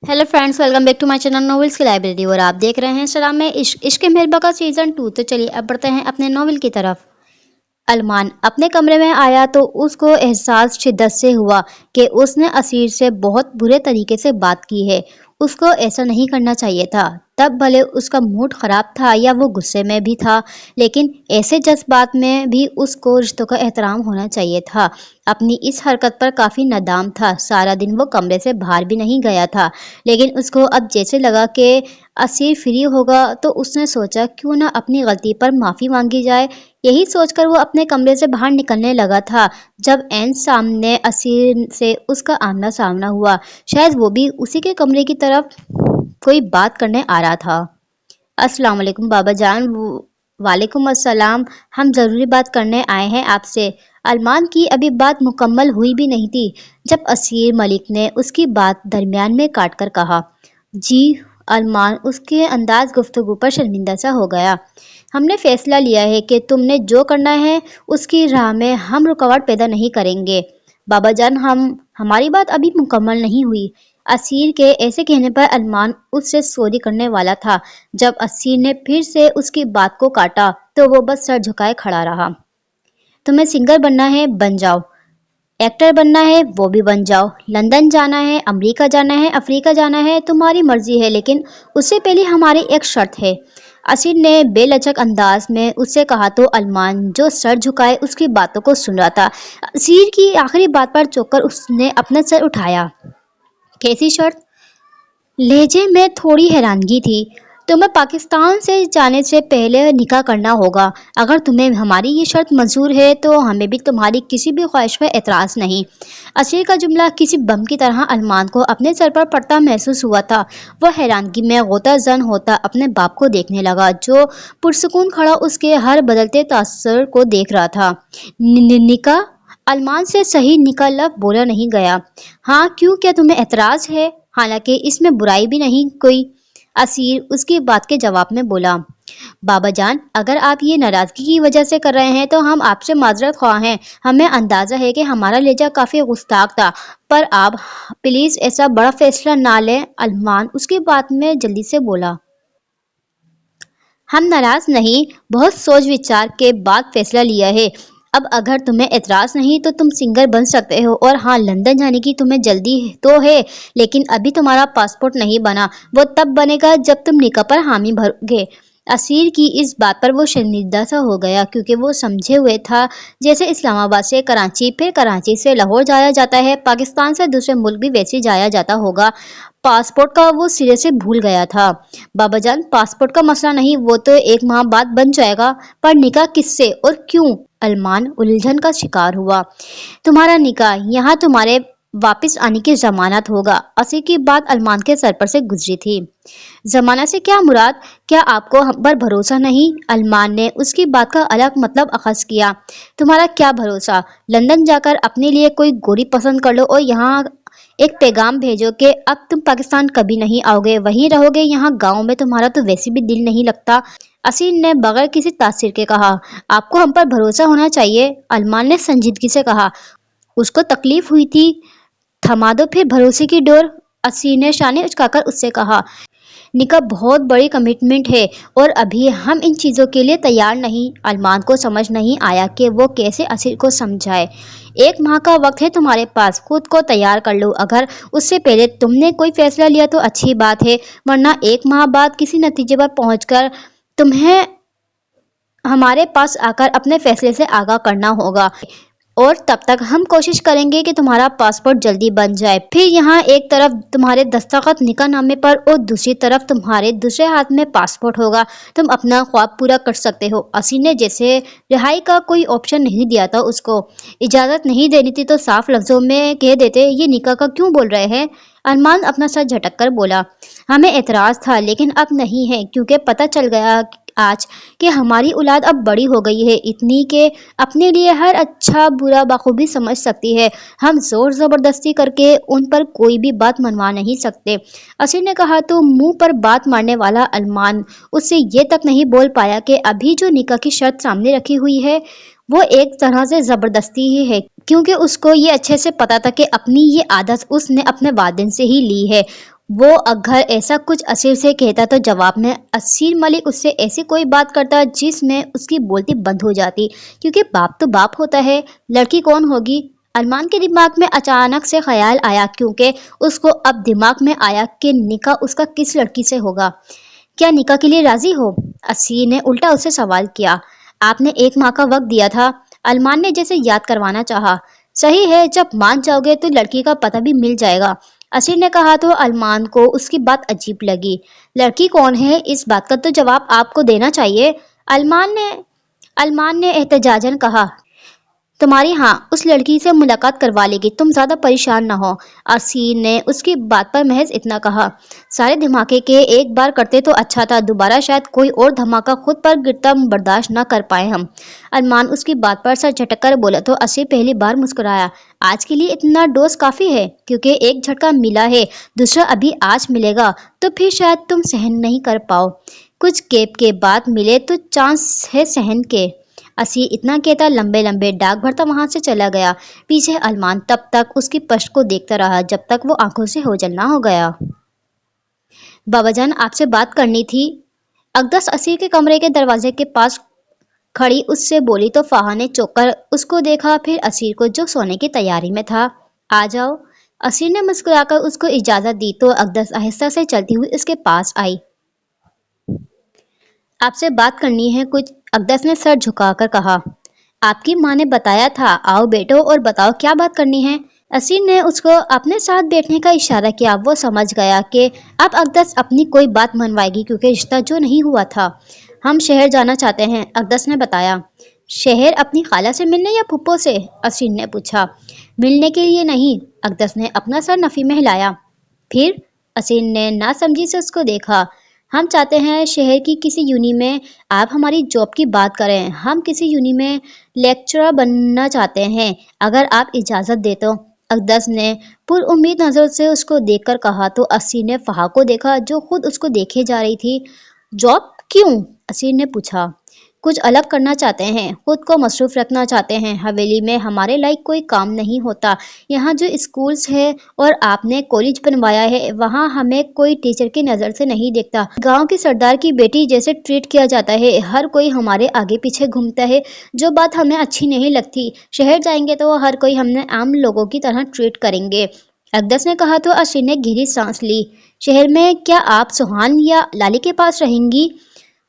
Hello friends, welcome back to my channel novels की library. और आप देख रहे हैं शराब में इश्क मेहरबा का सीजन 2। तो चलिए अब बढ़ते हैं अपने नॉवेल की तरफ। अरमान अपने कमरे में आया तो उसको एहसास शिद्दत से हुआ कि उसने असीर से बहुत बुरे तरीके से बात की है। उसको ऐसा नहीं करना चाहिए था। तब भले उसका मूड खराब था या वो गुस्से में भी था, लेकिन ऐसे जज्बात में भी उसको रिश्तों का एहतराम होना चाहिए था। अपनी इस हरकत पर काफी नादाम था। सारा दिन वो कमरे से बाहर भी नहीं गया था, लेकिन उसको अब जैसे लगा कि असीर फ्री होगा तो उसने सोचा क्यों ना अपनी गलती पर माफी मांगी जाए। यही सोचकर वो अपने कमरे से बाहर निकलने लगा था जब एन सामने असीर से उसका आमना सामना हुआ। शायद वो भी उसी के कमरे की तरफ कोई बात करने आ रहा था। अस्सलाम वालेकुम बाबा जान। वालेकुम अस्सलाम। हम ज़रूरी बात करने आए हैं आपसे। अरमान की अभी बात मुकम्मल हुई भी नहीं थी जब असीर मलिक ने उसकी बात दरमियान में काट कर कहा, जी। अरमान उसके अंदाज गुफ्तगू पर शर्मिंदा सा हो गया। हमने फैसला लिया है कि तुमने जो करना है उसकी राह में हम रुकावट पैदा नहीं करेंगे। बाबा जान, हमारी बात अभी मुकम्मल नहीं हुई। असीर के ऐसे कहने पर अरमान उससे सॉरी करने वाला था जब असीर ने फिर से उसकी बात को काटा तो वो बस सर झुकाए खड़ा रहा। तुम्हें सिंगर बनना है, बन जाओ। एक्टर बनना है, वो भी बन जाओ। लंदन जाना है, अमेरिका जाना है, अफ्रीका जाना है, तुम्हारी मर्जी है, लेकिन उससे पहले हमारी एक शर्त है। असीर ने बेलचक अंदाज में उससे कहा तो अरमान जो सर झुकाए उसकी बातों को सुन रहा था। असीर की आखिरी बात पर चौंक कर उसने अपना सर उठाया। कैसी शर्त? लहजे में थोड़ी हैरानगी थी। तुम्हें पाकिस्तान से जाने से पहले निकाह करना होगा। अगर तुम्हें हमारी ये शर्त मंजूर है तो हमें भी तुम्हारी किसी भी ख्वाहिश पर एतराज़ नहीं। असीर का जुमला किसी बम की तरह अरमान को अपने सर पर पड़ता महसूस हुआ था। वह हैरानगी में गोता जन होता अपने बाप को देखने लगा जो पुरसुकून खड़ा उसके हर बदलते तासर को देख रहा था। निकाह? अरमान से सही निकाह लफ्ज़ बोला नहीं गया। हाँ क्यों, क्या तुम्हें एतराज़ है? हालांकि इसमें बुराई भी नहीं कोई। असीर उसकी बात के जवाब में बोला, बाबा जान, अगर आप ये नाराजगी की वजह से कर रहे हैं तो हम आपसे माजरत ख्वाह हैं। हमें अंदाजा है कि हमारा लहजा काफी गुस्ताख था, पर आप प्लीज ऐसा बड़ा फैसला ना लें। अरमान उसकी बात में जल्दी से बोला, हम नाराज नहीं, बहुत सोच विचार के बाद फैसला लिया है। अब अगर तुम्हें एतराज नहीं तो तुम सिंगर बन सकते हो। और हाँ, लंदन जाने की तुम्हें जल्दी तो है, लेकिन अभी तुम्हारा पासपोर्ट नहीं बना। वो तब बनेगा जब तुम निकाह पर हामी भरोगे। असीर की इस बात पर वो शर्मिंदा सा हो गया क्योंकि वो समझे हुए था जैसे इस्लामाबाद से कराची, फिर कराची से लाहौर जाया जाता है, पाकिस्तान से दूसरे मुल्क भी वैसे जाया जाता होगा। पासपोर्ट का वो सिरे से भूल गया था। बाबा जान, पासपोर्ट का मसला नहीं, वो तो एक माह बाद बन जाएगा, पर निकाह किससे और क्यों? अरमान उलझन का शिकार हुआ। तुम्हारा निकाह यहाँ तुम्हारे वापस आने की जमानत होगा। असी की बात अरमान के सर पर से गुजरी थी। जमानत से क्या मुराद? क्या आपको हम पर भरोसा नहीं? अरमान ने उसकी बात का अलग मतलब अखज़ किया। तुम्हारा क्या भरोसा? लंदन जाकर अपने लिए कोई गोरी पसंद कर लो और यहाँ एक पैगाम भेजो कि अब तुम पाकिस्तान कभी नहीं आओगे, वहीं रहोगे। यहाँ गांव में तुम्हारा तो वैसे भी दिल नहीं लगता। असीर ने बगैर किसी तासीर के कहा, आपको हम पर भरोसा होना चाहिए। अरमान ने संजीदगी से कहा, उसको तकलीफ हुई थी, थमा दो फिर भरोसे की डोर। असीर ने शाने उचकाकर उससे कहा, निकाह बहुत बड़ी कमिटमेंट है और अभी हम इन चीज़ों के लिए तैयार नहीं। अरमान को समझ नहीं आया कि वो कैसे असीर को समझाए। एक माह का वक्त है तुम्हारे पास, खुद को तैयार कर लो। अगर उससे पहले तुमने कोई फैसला लिया तो अच्छी बात है, वरना एक माह बाद किसी नतीजे पर पहुंचकर तुम्हें हमारे पास आकर अपने फैसले से आगाह करना होगा। और तब तक हम कोशिश करेंगे कि तुम्हारा पासपोर्ट जल्दी बन जाए। फिर यहाँ एक तरफ तुम्हारे दस्तखत निकाह नामे पर और दूसरी तरफ तुम्हारे दूसरे हाथ में पासपोर्ट होगा। तुम अपना ख्वाब पूरा कर सकते हो। असी ने जैसे रिहाई का कोई ऑप्शन नहीं दिया था, उसको इजाज़त नहीं देनी थी तो साफ लफ्ज़ों में कह देते, ये निकाह का क्यों बोल रहे हैं? अरमान अपना सर झटक कर बोला, हमें एतराज़ था लेकिन अब नहीं है, क्योंकि पता चल गया आज कि हमारी औलाद अब बड़ी हो गई है, इतनी कि अपने लिए हर अच्छा बुरा बखूबी समझ सकती है। हम जोर ज़बरदस्ती करके उन पर कोई भी बात मनवा नहीं सकते। असीर ने कहा तो मुंह पर बात मारने वाला अरमान उससे ये तक नहीं बोल पाया कि अभी जो निकाह की शर्त सामने रखी हुई है वो एक तरह से ज़बरदस्ती ही है, क्योंकि उसको ये अच्छे से पता था कि अपनी ये आदत उसने अपने वालिदैन से ही ली है। وہ अगर ऐसा कुछ असीर से कहता तो जवाब में असीर मलिक उससे ऐसी कोई बात करता जिसमें उसकी बोलती बंद हो जाती, क्योंकि बाप तो बाप होता है, लड़की कौन होगी। अरमान के दिमाग में अचानक से ख्याल आया, क्योंकि उसको अब दिमाग में आया कि निकाह उसका किस लड़की से होगा। क्या निकाह के लिए राजी हो? असीर ने उल्टा उससे सवाल किया। आपने 1 माह का वक्त दिया था, अरमान ने जैसे याद करवाना चाहा। सही है, जब मान जाओगे तो लड़की का पता भी मिल जाएगा, असीर ने कहा तो अरमान को उसकी बात अजीब लगी। लड़की कौन है, इस बात का तो जवाब आपको देना चाहिए, अरमान ने एहतजाजन कहा। तुम्हारी हाँ उस लड़की से मुलाकात करवा लेगी, तुम ज्यादा परेशान ना हो। असीर ने उसकी बात पर महज इतना कहा। सारे धमाके के एक बार करते तो अच्छा था, दोबारा शायद कोई और धमाका खुद पर गिरता बर्दाश्त न कर पाए हम। अरमान उसकी बात पर सर झटक कर बोला तो असीर पहली बार मुस्कुराया। आज के लिए इतना डोज काफी है, क्योंकि एक झटका मिला है, दूसरा अभी आज मिलेगा, तो फिर शायद तुम सहन नहीं कर पाओ। कुछ गैप के बाद मिले तो चांस है सहन के। असीर इतना कहता लंबे लंबे डाक भरता वहां से चला गया। पीछे अरमान तब तक उसकी पश्च को देखता रहा जब तक वो आंखों से ओझल ना हो गया। बाबाजान आपसे बात करनी थी। अकदस असीर के कमरे के दरवाजे के पास खड़ी उससे बोली तो फाहा ने चौंक कर उसको देखा, फिर असीर को जो सोने की तैयारी में था। आ जाओ। असीर ने मुस्कुराकर उसको इजाजत दी तो अकदस आहिस्ता से चलती हुई उसके पास आई। आपसे बात करनी है कुछ, अकदस ने सर झुकाकर कहा। आपकी माँ ने बताया था, आओ बेटो और बताओ क्या बात करनी है। असीर ने उसको अपने साथ बैठने का इशारा किया। वो समझ गया कि अब अकदस अपनी कोई बात मनवाएगी, क्योंकि रिश्ता जो नहीं हुआ था। हम शहर जाना चाहते हैं, अकदस ने बताया। शहर अपनी खाला से मिलने या फुप्पो से? असीर ने पूछा। मिलने के लिए नहीं, अकदस ने अपना सर नफी में हिलाया। फिर? असीर ने नासमझी से उसको देखा। हम चाहते हैं शहर की किसी यूनि में आप हमारी जॉब की बात करें। हम किसी यूनि में लेक्चरर बनना चाहते हैं, अगर आप इजाज़त दे तो। अकदस ने पुरउम्मीद नज़र से उसको देखकर कहा तो असीर ने फहा को देखा जो खुद उसको देखे जा रही थी। जॉब क्यों? असीर ने पूछा। कुछ अलग करना चाहते हैं, खुद को मसरूफ रखना चाहते हैं। हवेली में हमारे लायक कोई काम नहीं होता। यहाँ जो स्कूल्स है और आपने कॉलेज बनवाया है, वहाँ हमें कोई टीचर की नज़र से नहीं देखता। गांव की सरदार की बेटी जैसे ट्रीट किया जाता है, हर कोई हमारे आगे पीछे घूमता है, जो बात हमें अच्छी नहीं लगती। शहर जाएंगे तो हर कोई हमें आम लोगों की तरह ट्रीट करेंगे। अकदस ने कहा तो अशीर ने गहरी सांस ली। शहर में क्या आप सुहान या लाली के पास रहेंगी?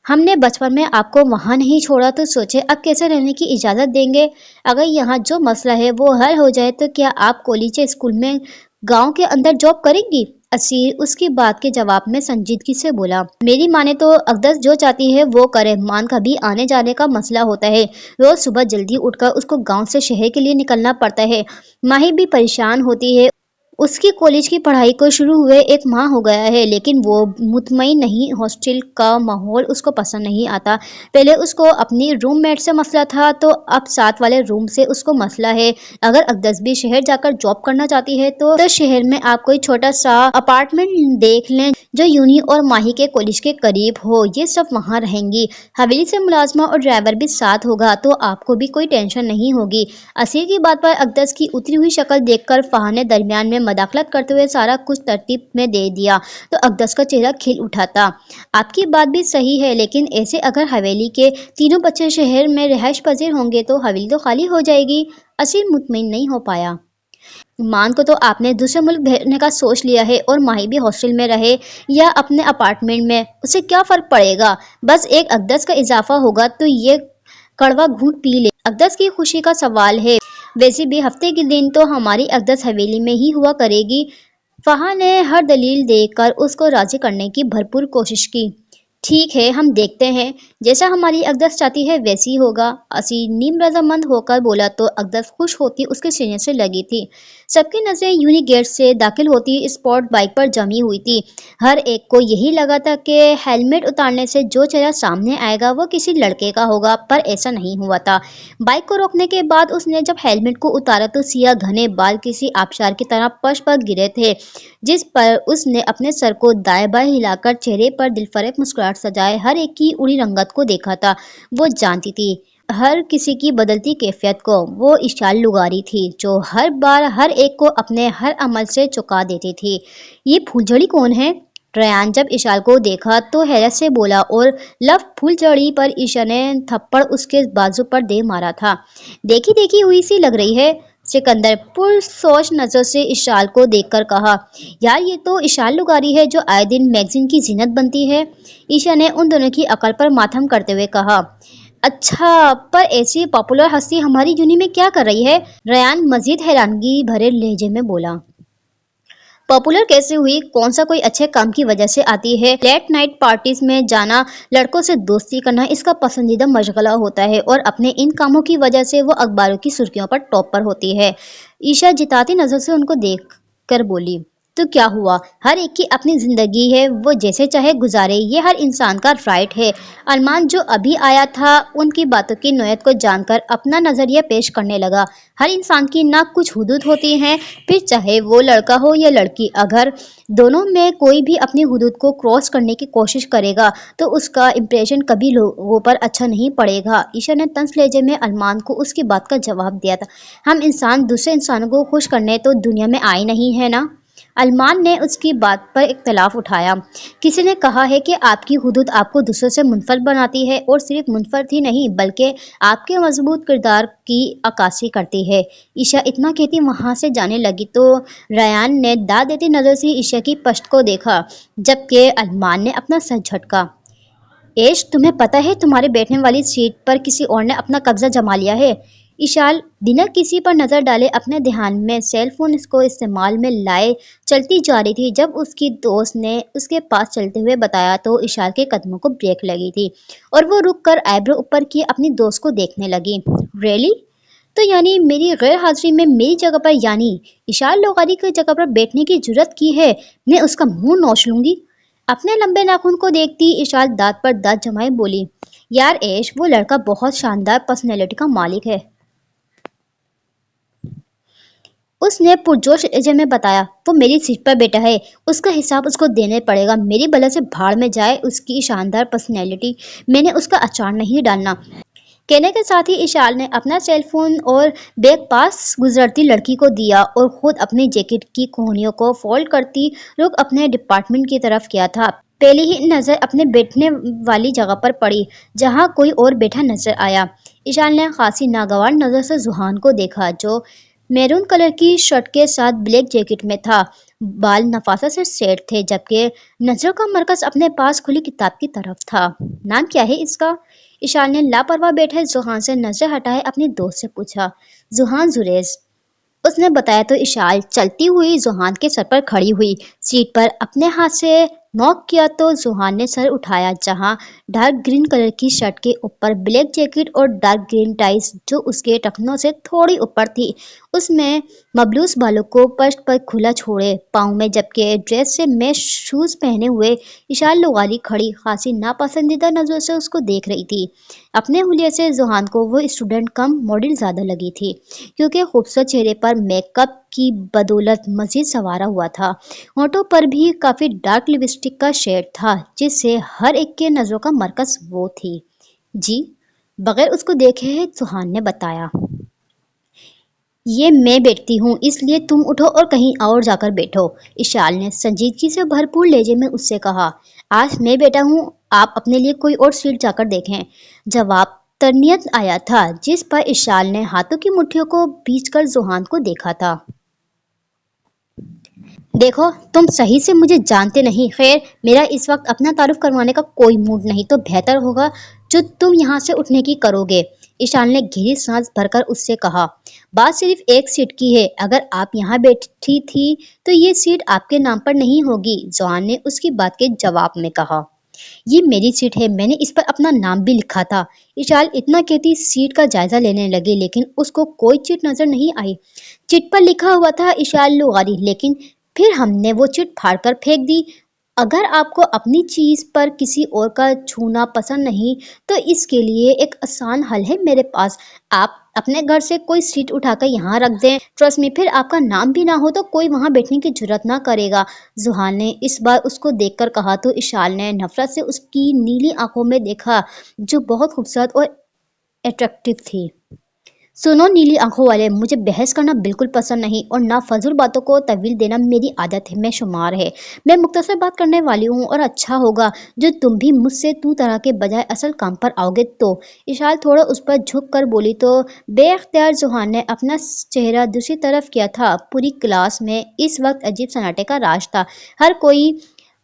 हमने बचपन में आपको वहाँ नहीं छोड़ा तो सोचे अब कैसे रहने की इजाज़त देंगे। अगर यहाँ जो मसला है वो हल हो जाए तो क्या आप कॉलेज या स्कूल में गांव के अंदर जॉब करेंगी? असीर उसकी बात के जवाब में संजीदगी से बोला। मेरी माने तो अकदस जो चाहती है वो करे। मान का भी आने जाने का मसला होता है, रोज सुबह जल्दी उठकर उसको गांव से शहर के लिए निकलना पड़ता है। माही भी परेशान होती है। उसकी कॉलेज की पढ़ाई को शुरू हुए 1 माह हो गया है, लेकिन वो मुतमईन नहीं। हॉस्टल का माहौल उसको पसंद नहीं आता। पहले उसको अपनी रूममेट से मसला था, तो अब साथ वाले रूम से उसको मसला है। अगर अकदस भी शहर जाकर जॉब करना चाहती है तो शहर में आप कोई छोटा सा अपार्टमेंट देख लें जो यूनी और माही के कॉलेज के करीब हो। ये सब वहाँ रहेंगी। हवेली से मुलाजमा और ड्राइवर भी साथ होगा, तो आपको भी कोई टेंशन नहीं होगी। असीर की बात पर अकदस की उतरी हुई शक्ल देखकर फहा ने दरमियान में मदाखलत करते हुए सारा कुछ तरतीब में दे दिया तो अकदस का चेहरा खिल उठा था। आपकी बात भी सही है, लेकिन ऐसे अगर हवेली के तीनों बच्चे शहर में रिहाइश पजीर होंगे तो हवेली तो खाली हो जाएगी। असीर मुतमिन नहीं हो पाया। मान को तो आपने दूसरे मुल्क भेजने का सोच लिया है और माही भी हॉस्टल में रहे या अपने अपार्टमेंट में, उससे क्या फर्क पड़ेगा। बस एक अकदस का इजाफा होगा तो ये कड़वा घूंट पी ले। अकदस की खुशी का सवाल है। वैसे भी हफ्ते के दिन तो हमारी अकदस हवेली में ही हुआ करेगी। फहा ने हर दलील देकर उसको राजी करने की भरपूर कोशिश की। ठीक है, हम देखते हैं, जैसा हमारी अकदस चाहती है वैसी होगा। असीर नीम रजामंद होकर बोला तो अकदस खुश होती उसके सीने से लगी थी। सबकी नजरें यूनी गेट से दाखिल होती स्पोर्ट बाइक पर जमी हुई थी। हर एक को यही लगा था कि हेलमेट उतारने से जो चेहरा सामने आएगा वो किसी लड़के का होगा, पर ऐसा नहीं हुआ था। बाइक को रोकने के बाद उसने जब हेलमेट को उतारा तो सिया घने बाल किसी आबशार की तरह फर्श पर गिरे थे, जिस पर उसने अपने सर को दाएं बाएं हिलाकर चेहरे पर दिलफरेब मुस्कुराहट सजाए हर एक की उड़ी रंगत को देखा था। वो जानती थी हर किसी की बदलती कैफियत को। वो इशाल लुगारी थी जो हर बार हर एक को अपने हर अमल से चौंका देती थी। ये फूलझड़ी कौन है? रेयान जब इशाल को देखा तो हैरत से बोला और लव फूलझड़ी पर ईशा ने थप्पड़ उसके बाजू पर दे मारा था। देखी देखी हुई सी लग रही है। सिकंदर पुरसोच नजर से इशाल को देखकर कहा, यार ये तो इशाल लुगारी है जो आए दिन मैगजीन की जीनत बनती है। ईशा ने उन दोनों की अकल पर मातम करते हुए कहा, अच्छा, पर ऐसी पॉपुलर हस्ती हमारी यूनि में क्या कर रही है? रेयान मजीद हैरानगी भरे लहजे में बोला, पॉपुलर कैसे हुई? कौन सा कोई अच्छे काम की वजह से आती है? लेट नाइट पार्टीज में जाना, लड़कों से दोस्ती करना इसका पसंदीदा मशगला होता है और अपने इन कामों की वजह से वो अखबारों की सुर्खियों पर टॉप पर होती है। ईशा जिताती नजर से उनको देख कर बोली, तो क्या हुआ? हर एक की अपनी जिंदगी है, वो जैसे चाहे गुजारे, ये हर इंसान का राइट है। अरमान जो अभी आया था उनकी बातों की नोयत को जानकर अपना नजरिया पेश करने लगा। हर इंसान की ना कुछ हुदूद होती हैं, फिर चाहे वो लड़का हो या लड़की, अगर दोनों में कोई भी अपनी हुदूद को क्रॉस करने की कोशिश करेगा तो उसका इम्प्रेशन कभी लोगों पर अच्छा नहीं पड़ेगा। ईशा ने तंज लहजे में अरमान को उसकी बात का जवाब दिया था, हम इंसान दूसरे इंसानों को खुश करने तो दुनिया में आए नहीं है ना। अरमान ने उसकी बात पर इख्तलाफ उठाया, किसी ने कहा है कि आपकी हुदूद आपको दूसरों से मुनफरद बनाती है और सिर्फ मुनफरद ही नहीं बल्कि आपके मजबूत किरदार की अक्कासी करती है। ईशा इतना कहती वहां से जाने लगी तो रयान ने दाद देती नजर से ईशा की पश्त को देखा, जबकि अरमान ने अपना सर झटका। एश, तुम्हें पता है तुम्हारे बैठने वाली सीट पर किसी और ने अपना कब्जा जमा लिया है? इशाल बिना किसी पर नजर डाले अपने ध्यान में सेल फोन को इस्तेमाल में लाए चलती जा रही थी। जब उसकी दोस्त ने उसके पास चलते हुए बताया तो इशाल के कदमों को ब्रेक लगी थी और वो रुक कर आईब्रो ऊपर किए अपनी दोस्त को देखने लगी। रियली? तो यानी मेरी गैर हाजिरी में मेरी जगह पर, यानी इशाल लोगारी की जगह पर बैठने की जुर्रत की है? मैं उसका मुंह नोच लूंगी। अपने लंबे नाखून को देखती इशाल दांत पर दांत जमाए बोली, यार ऐश, वो लड़का बहुत शानदार पर्सनैलिटी का मालिक है। उसने पुरजोश लहजे में बताया, वो मेरी सीट पर बैठा है, उसका हिसाब उसको देने पड़ेगा। मेरी बला से भाड़ में जाए उसकी शानदार पर्सनैलिटी, मैंने उसका अचार नहीं डालना। कहने के साथ ही इशाल ने अपना सेल फोन और बैग पास गुजरती लड़की को दिया और खुद अपनी जैकेट की कोहनियों को फोल्ड करती रुख अपने डिपार्टमेंट की तरफ किया था। पहली ही नजर अपने बैठने वाली जगह पर पड़ी जहां कोई और बैठा नजर आया। इशाल ने खासी नागवार नजर से जुहान को देखा जो मैरून कलर की शर्ट के साथ ब्लैक जैकेट में था। बाल नफासा से सेट थे जबकि नजर का मरकज अपने पास खुली किताब की तरफ था। नाम क्या है इसका? इशाल ने लापरवाह बैठे जुहान से नजर हटाए अपने दोस्त से पूछा। जुहान जुरेज, उसने बताया तो इशाल चलती हुई जुहान के सर पर खड़ी हुई। सीट पर अपने हाथ से नॉक किया तो जुहान ने सर उठाया जहां डार्क ग्रीन कलर की शर्ट के ऊपर ब्लैक जैकेट और डार्क ग्रीन टाइज जो उसके टखनों से थोड़ी ऊपर थी, उसमें मबलूस बालों को पश्त पर खुला छोड़े पाँव में, जबकि ड्रेस से मैच शूज पहने हुए इशाल लुगारी खड़ी खासी नापसंदीदा नजरों से उसको देख रही थी। अपने हुलिये से जुहान को वो स्टूडेंट कम मॉडल ज्यादा लगी थी क्योंकि खूबसूरत चेहरे पर मेकअप की बदौलत मजीद संवारा हुआ था। होठों पर भी काफी डार्क लिपस्टिक का शेड था जिससे हर एक के नजरों का मरकज वो थी। जी, बगैर उसको देखे है, सुहान ने बताया, ये मैं बैठती हूँ इसलिए तुम उठो और कहीं और जाकर बैठो। इशाल ने संजीदगी से भरपूर लहजे में उससे कहा, आज मैं बैठा हूँ, आप अपने लिए कोई और सीट जाकर देखें। जवाब तरनियत आया था जिस पर इशाल ने हाथों की मुट्ठियों को बीच कर जुहान को देखा था। देखो, तुम सही से मुझे जानते नहीं। खैर, मेरा इस वक्त अपना तारुफ करवाने का कोई मूड नहीं, तो बेहतर होगा जो तुम यहाँ से उठने की करोगे। ईशान ने गहरी सांस भरकर उससे कहा, बात सिर्फ एक सीट की है, अगर आप यहाँ बैठी थी तो ये सीट आपके नाम पर नहीं होगी। जॉन ने उसकी बात के जवाब में कहा, ये मेरी सीट है, मैंने इस पर अपना नाम भी लिखा था। इशाल इतना कहती सीट का जायजा लेने लगी लेकिन उसको कोई चिट नजर नहीं आई। चिट पर लिखा हुआ था इशाल लुगारी, लेकिन फिर हमने वो चिट फाड़कर फेंक दी। अगर आपको अपनी चीज पर किसी और का छूना पसंद नहीं तो इसके लिए एक आसान हल है मेरे पास। आप अपने घर से कोई सीट उठाकर यहाँ रख दें, ट्रस्ट में फिर आपका नाम भी ना हो तो कोई वहां बैठने की जरूरत ना करेगा। जुहान ने इस बार उसको देखकर कहा तो इशाल ने नफरत से उसकी नीली आंखों में देखा जो बहुत खूबसूरत और अट्रैक्टिव थी। सुनो नीली आंखों वाले, मुझे बहस करना बिल्कुल पसंद नहीं और ना फजूल बातों को तवील देना मेरी आदत है में शुमार है। मैं मुख्तसर बात करने वाली हूँ और अच्छा होगा जो तुम भी मुझसे तू तरह के बजाय असल काम पर आओगे तो। इशाल थोड़ा उस पर झुक कर बोली तो बेख्तियार जुहान ने अपना चेहरा दूसरी तरफ किया था। पूरी क्लास में इस वक्त अजीब सन्नाटे का राज था। हर कोई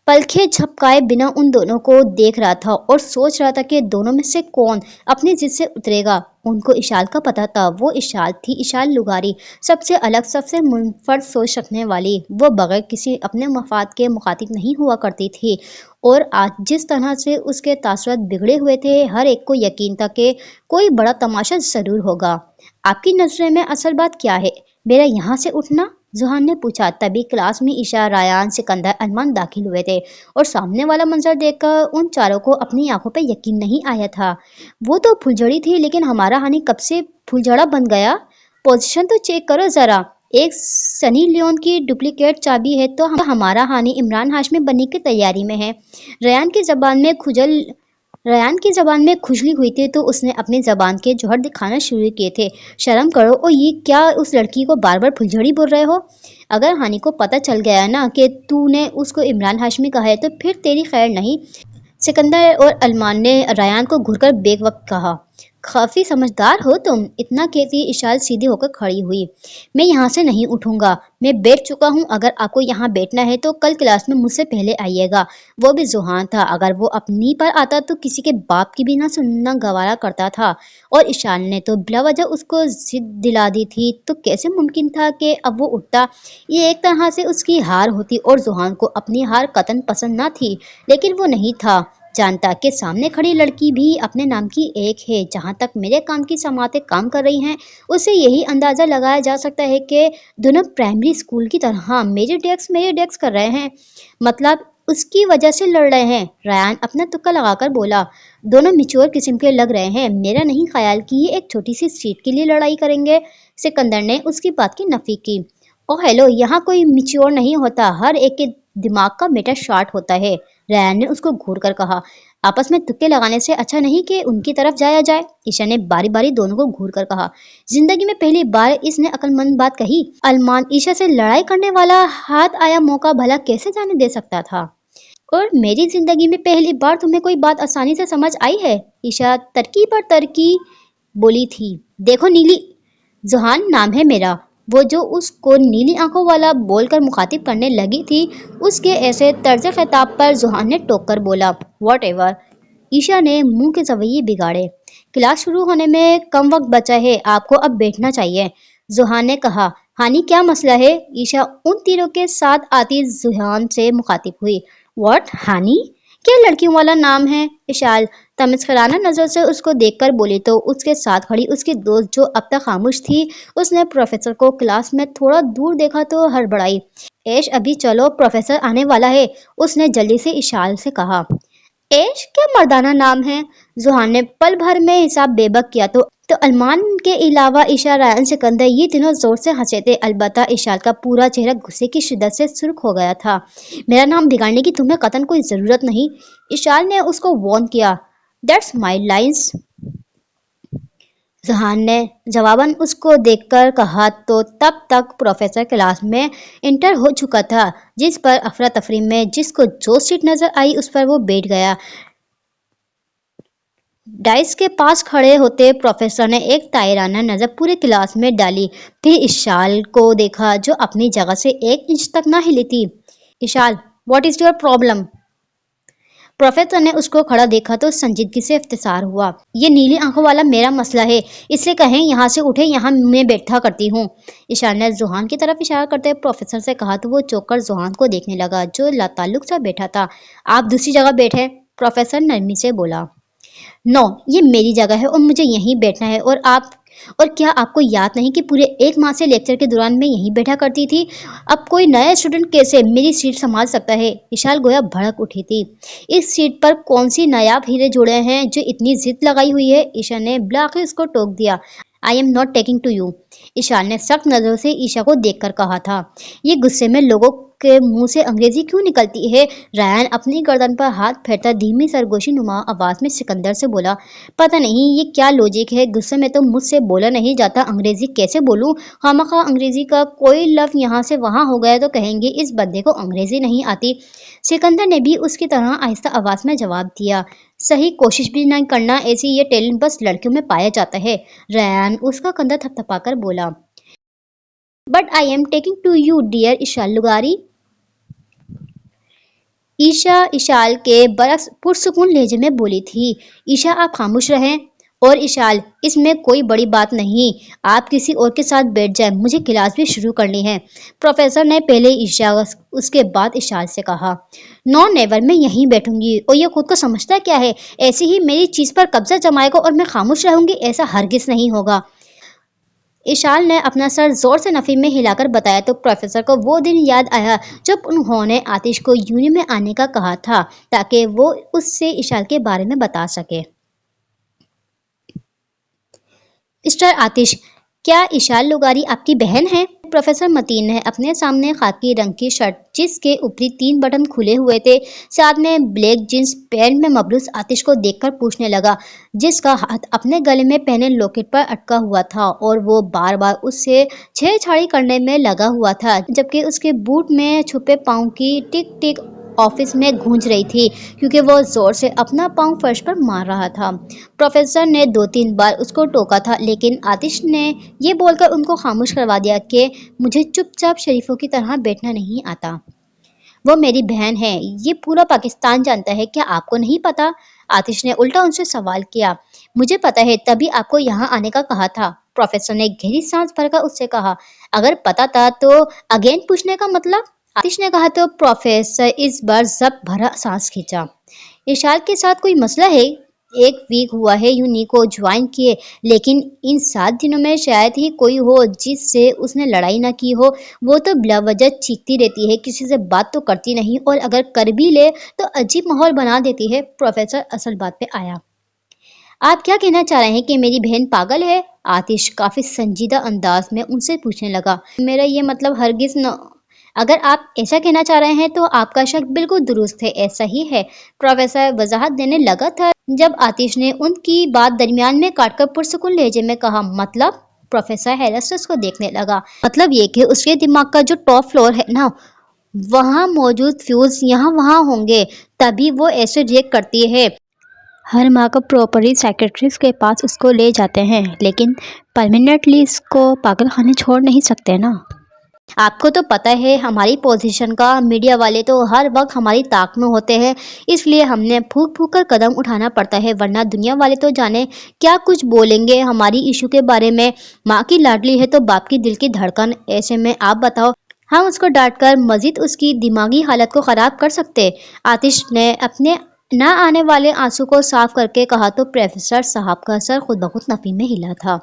पलखें झपकाए बिना उन दोनों को देख रहा था और सोच रहा था कि दोनों में से कौन अपनी जिद से उतरेगा। उनको इशाल का पता था। वो इशाल थी, इशाल लुगारी, सबसे अलग, सबसे मुनफरद सोच रखने वाली। वो बगैर किसी अपने मफाद के मुखातिब नहीं हुआ करती थी और आज जिस तरह से उसके तासुरात बिगड़े हुए थे, हर एक को यकीन था कि कोई बड़ा तमाशा जरूर होगा। आपकी नजर में असल बात क्या है? मेरा यहाँ से उठना? जुहान ने पूछा। तभी क्लास में ईशा, रायान, सिकंदर, अरमान दाखिल हुए थे और सामने वाला मंजर देखकर उन चारों को अपनी आंखों पर यकीन नहीं आया था। वो तो फुलझड़ी थी, लेकिन हमारा हानि कब से फुलझड़ा बन गया? पोजीशन तो चेक करो जरा। एक सनी लियोन की डुप्लीकेट चाबी है तो हमारा हानि इमरान हाशमी बनने की तैयारी में है। रयान की जबान में खुजल रयान की जबान में खुजली हुई थी तो उसने अपनी जबान के जोहर दिखाना शुरू किए थे। शर्म करो। और ये क्या उस लड़की को बार बार फुलझड़ी बोल रहे हो? अगर हानि को पता चल गया ना कि तूने उसको इमरान हाशमी कहा है तो फिर तेरी खैर नहीं। सिकंदर और अरमान ने रयान को घूरकर बेवक्त कहा। काफी समझदार हो तुम। इतना कहती इशाल सीधी होकर खड़ी हुई। मैं यहाँ से नहीं उठूंगा। मैं बैठ चुका हूँ। अगर आपको यहाँ बैठना है तो कल क्लास में मुझसे पहले आइएगा। वो भी जुहान था। अगर वो अपनी पर आता तो किसी के बाप की भी ना सुनना गवारा करता था। और इशाल ने तो बिला वजह उसको जिद दिला दी थी तो कैसे मुमकिन था कि अब वो उठता? ये एक तरह से उसकी हार होती और जुहान को अपनी हार कतन पसंद ना थी, लेकिन वो नहीं था जानता कि सामने खड़ी लड़की भी अपने नाम की एक है। जहाँ तक मेरे काम की समातें काम कर रही हैं, उससे यही अंदाजा लगाया जा सकता है कि दोनों प्राइमरी स्कूल की तरह मेरे डेस्क कर रहे हैं। मतलब उसकी वजह से लड़ रहे हैं। रायान अपना तुक्का लगाकर बोला। दोनों मिच्योर किस्म के लग रहे हैं। मेरा नहीं ख्याल कि ये एक छोटी सी सीट के लिए लड़ाई करेंगे। सिकंदर ने उसकी बात की नफी की। ओह हेलो, यहाँ कोई मिच्योर नहीं होता। हर एक के दिमाग का मीटर शॉर्ट होता है। रयान ने उसको घूर कर कहा। आपस में तुक्के लगाने से अच्छा नहीं कि उनकी तरफ जाया जाए। ईशा ने बारी बारी दोनों को घूर कर कहा। जिंदगी में पहली बार इसने अक्लमंद बात कही। अरमान ईशा से लड़ाई करने वाला हाथ आया मौका भला कैसे जाने दे सकता था? और मेरी जिंदगी में पहली बार तुम्हें कोई बात आसानी से समझ आई है? ईशा तरकी पर तरकी बोली थी। देखो नीली, जुहान नाम है मेरा। वो जो उसको नीली आंखों वाला बोलकर मुखातिब करने लगी थी, उसके ऐसे तर्ज खिताब पर जुहान ने टोक कर बोला। What ever. ईशा ने मुंह के रवैये बिगाड़े। क्लास शुरू होने में कम वक्त बचा है, आपको अब बैठना चाहिए। जुहान ने कहा। हानि क्या मसला है? ईशा उन तीरों के साथ आती जुहान से मुखातिब हुई। व्हाट हानि? क्या लड़कियों वाला नाम है? इशाल तमस्कराना नजर से उसको देखकर बोली तो उसके साथ खड़ी उसकी दोस्त जो अब तक खामोश थी, उसने प्रोफेसर को क्लास में थोड़ा दूर देखा तो हड़बड़ाई। ऐश अभी चलो, प्रोफेसर आने वाला है, उसने जल्दी से इशाल से कहा। ऐश क्या मर्दाना नाम है? जुहान ने पल भर में हिसाब बेबक किया तो अरमान के अलावा ईशा, रायन, सिकंदर ये तीनों जोर से हंसे थे। अलबत्ता इशाल का पूरा चेहरा गुस्से की शिद्दत से सुर्ख हो गया था। मेरा नाम बिगाड़ने की तुम्हें कतन कोई जरूरत नहीं, इशाल ने उसको वार्न किया। दैट्स माई लाइन्स, जहान ने जवाबन उसको देखकर कहा तो तब तक प्रोफेसर क्लास में इंटर हो चुका था। जिस पर अफरा तफरी में जिसको जो सीट नजर आई उस पर वो बैठ गया। डाइस के पास खड़े होते प्रोफेसर ने एक तायराना नजर पूरे क्लास में डाली, फिर इशाल को देखा जो अपनी जगह से 1 इंच तक ना हिली थी। Ishal, what is your problem? Professor ने उसको खड़ा देखा तो संजीदगी से इफ्तिसार हुआ। ये नीली आंखों वाला मेरा मसला है, इसलिए कहें यहाँ से उठे, यहाँ मैं बैठा करती हूँ। ईशान ने जुहान की तरफ इशारा करते प्रोफेसर से कहा तो वो चौंक कर जुहान को देखने लगा जो लाताल्लुक सा बैठा था। आप दूसरी जगह बैठे, प्रोफेसर नरमी से बोला। नो, ये मेरी जगह है और मुझे यहीं बैठना है। और क्या आपको याद नहीं कि पूरे 1 माह से लेक्चर के दौरान मैं यहीं बैठा करती थी? अब कोई नया स्टूडेंट कैसे मेरी सीट संभाल सकता है? इशाल गोया भड़क उठी थी। इस सीट पर कौन सी नायाब हीरे जुड़े हैं जो इतनी जिद लगाई हुई है? ईशा ने बिलाखिर उसको टोक दिया। I am not taking to you, Ishal ने सख्त नजरों से ईशा को देखकर कहा था। ये गुस्से में लोगों के मुंह से अंग्रेजी क्यों निकलती है? रायन अपनी गर्दन पर हाथ फेरता धीमी सरगोशी नुमा आवाज में सिकंदर से बोला, पता नहीं ये क्या लॉजिक है, गुस्से में तो मुझसे बोला नहीं जाता, अंग्रेजी कैसे बोलूं? खामखा अंग्रेजी का कोई लफ्ज यहाँ से वहां हो गया तो कहेंगे इस बंदे को अंग्रेजी नहीं आती। सिकंदर ने भी उसकी तरह आहिस्ता आवाज में जवाब दिया, सही कोशिश भी नहीं करना, ऐसी ये टैलेंट बस लड़कियों में पाया जाता है। रायन उसका कंधा थपथपाकर बोला, but I am taking to you dear Isha लुगारी। ईशा इशाल के बरक्स पुरसुकून लहजे में बोली थी। ईशा आप खामोश रहें। और इशाल, इसमें कोई बड़ी बात नहीं, आप किसी और के साथ बैठ जाएं, मुझे क्लास भी शुरू करनी है। प्रोफेसर ने पहले ईशा उसके बाद इशाल से कहा, नो नेवर, मैं यहीं बैठूंगी। और ये खुद को समझता क्या है, ऐसी ही मेरी चीज पर कब्जा जमाएगा और मैं खामोश रहूंगी? ऐसा हरगिज नहीं होगा। इशाल ने अपना सर जोर से नफी में हिलाकर बताया तो प्रोफेसर को वो दिन याद आया जब उन्होंने आतिश को यूनियन में आने का कहा था ताकि वो उससे इशाल के बारे में बता सके। मिस्टर आतिश, क्या इशाल लुगारी आपकी बहन है? प्रोफेसर मतीन ने अपने सामने खाकी रंग की शर्ट जिसके ऊपरी 3 बटन खुले हुए थे साथ में ब्लैक जींस पैंट में मबलूस आतिश को देखकर पूछने लगा, जिसका हाथ अपने गले में पहने लॉकेट पर अटका हुआ था और वो बार बार उससे छेड़छाड़ी करने में लगा हुआ था जबकि उसके बूट में छुपे पाँव की टिक टिक ऑफिस में गूंज रही थी क्योंकि वो जोर से अपना पाँव फर्श पर मार रहा था। प्रोफेसर ने 2-3 बार उसको टोका था लेकिन आतिश ने ये बोलकर उनको खामोश करवा दिया कि मुझे चुपचाप शरीफों की तरह बैठना नहीं आता। वो मेरी बहन है, ये पूरा पाकिस्तान जानता है, क्या आपको नहीं पता? आतिश ने उल्टा उनसे सवाल किया। मुझे पता है, तभी आपको यहाँ आने का कहा था। प्रोफेसर ने गहरी सांस भरकर उससे कहा, अगर पता था तो अगेन पूछने का मतलब? आतिश ने कहा तो प्रोफेसर इस बार जब भरा सांस खींचा। इशाल के साथ कोई मसला है? 1 वीक हुआ है यूनी को ज्वाइन किए, लेकिन इन 7 दिनों में शायद ही कोई हो जिससे उसने लड़ाई ना की हो। वो तो बिला वजह चीखती रहती है, किसी से बात तो करती नहीं और अगर कर भी ले तो अजीब माहौल बना देती है। प्रोफेसर असल बात पे आया। आप क्या कहना चाह रहे हैं कि मेरी बहन पागल है? आतिश काफी संजीदा अंदाज में उनसे पूछने लगा। मेरा ये मतलब हरगिज न। अगर आप ऐसा कहना चाह रहे हैं तो आपका शक बिल्कुल दुरुस्त है, ऐसा ही है। प्रोफेसर वजाहत देने लगा था जब आतिश ने उनकी बात दरमियान में काटकर पुरसुकून लहजे में कहा, मतलब? प्रोफेसर हैरस को देखने लगा। मतलब ये कि उसके दिमाग का जो टॉप फ्लोर है ना, वहाँ मौजूद फ्यूज यहाँ वहाँ होंगे, तभी वो ऐसे रिएक्ट करती है। हर माँ को प्रॉपरली साइकेट्रिस्ट के पास उसको ले जाते हैं, लेकिन परमानेंटली इसको पागल खाने छोड़ नहीं सकते ना। आपको तो पता है हमारी पोजीशन का, मीडिया वाले तो हर वक्त हमारी ताक में होते हैं, इसलिए हमने फूक फूक कर कदम उठाना पड़ता है, वरना दुनिया वाले तो जाने क्या कुछ बोलेंगे हमारी इशू के बारे में। माँ की लाडली है तो बाप की दिल की धड़कन, ऐसे में आप बताओ हम उसको डांट कर मजीद उसकी दिमागी हालत को खराब कर सकते? आतिश ने अपने न आने वाले आंसू को साफ करके कहा तो प्रोफेसर साहब का सर खुद ब खुद नफी में हिला था।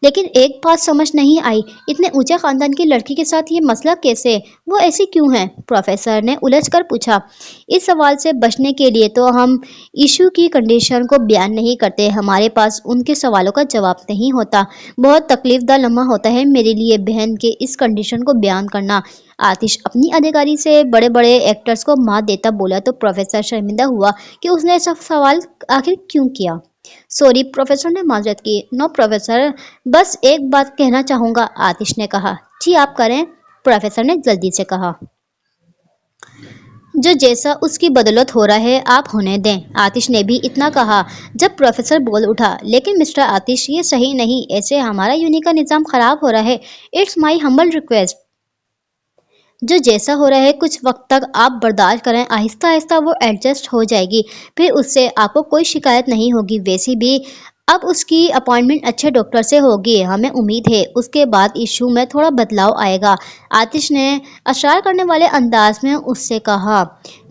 लेकिन एक बात समझ नहीं आई, इतने ऊंचे खानदान की लड़की के साथ ये मसला कैसे? वो ऐसी क्यों है? प्रोफेसर ने उलझकर पूछा। इस सवाल से बचने के लिए तो हम इशू की कंडीशन को बयान नहीं करते, हमारे पास उनके सवालों का जवाब नहीं होता। बहुत तकलीफदा लम्हा होता है मेरे लिए बहन के इस कंडीशन को बयान करना। आतिश अपनी अधिकारी से बड़े बड़े एक्टर्स को मात देता बोला तो प्रोफेसर शर्मिंदा हुआ कि उसने ऐसा सवाल आखिर क्यों किया। सॉरी, प्रोफेसर ने माजरत की। नो प्रोफेसर, बस एक बात कहना चाहूँगा, आतिश ने कहा। जी आप करें, प्रोफेसर ने जल्दी से कहा। जो जैसा उसकी बदौलत हो रहा है आप होने दें, आतिश ने भी इतना कहा जब प्रोफेसर बोल उठा। लेकिन मिस्टर आतिश, ये सही नहीं, ऐसे हमारा यूनि का निज़ाम खराब हो रहा है। It's my humble request. जो जैसा हो रहा है कुछ वक्त तक आप बर्दाश्त करें, आहिस्ता आहिस्ता वो एडजस्ट हो जाएगी, फिर उससे आपको कोई शिकायत नहीं होगी। वैसे भी अब उसकी अपॉइंटमेंट अच्छे डॉक्टर से होगी, हमें उम्मीद है उसके बाद इशू में थोड़ा बदलाव आएगा। आतिश ने अशार करने वाले अंदाज में उससे कहा।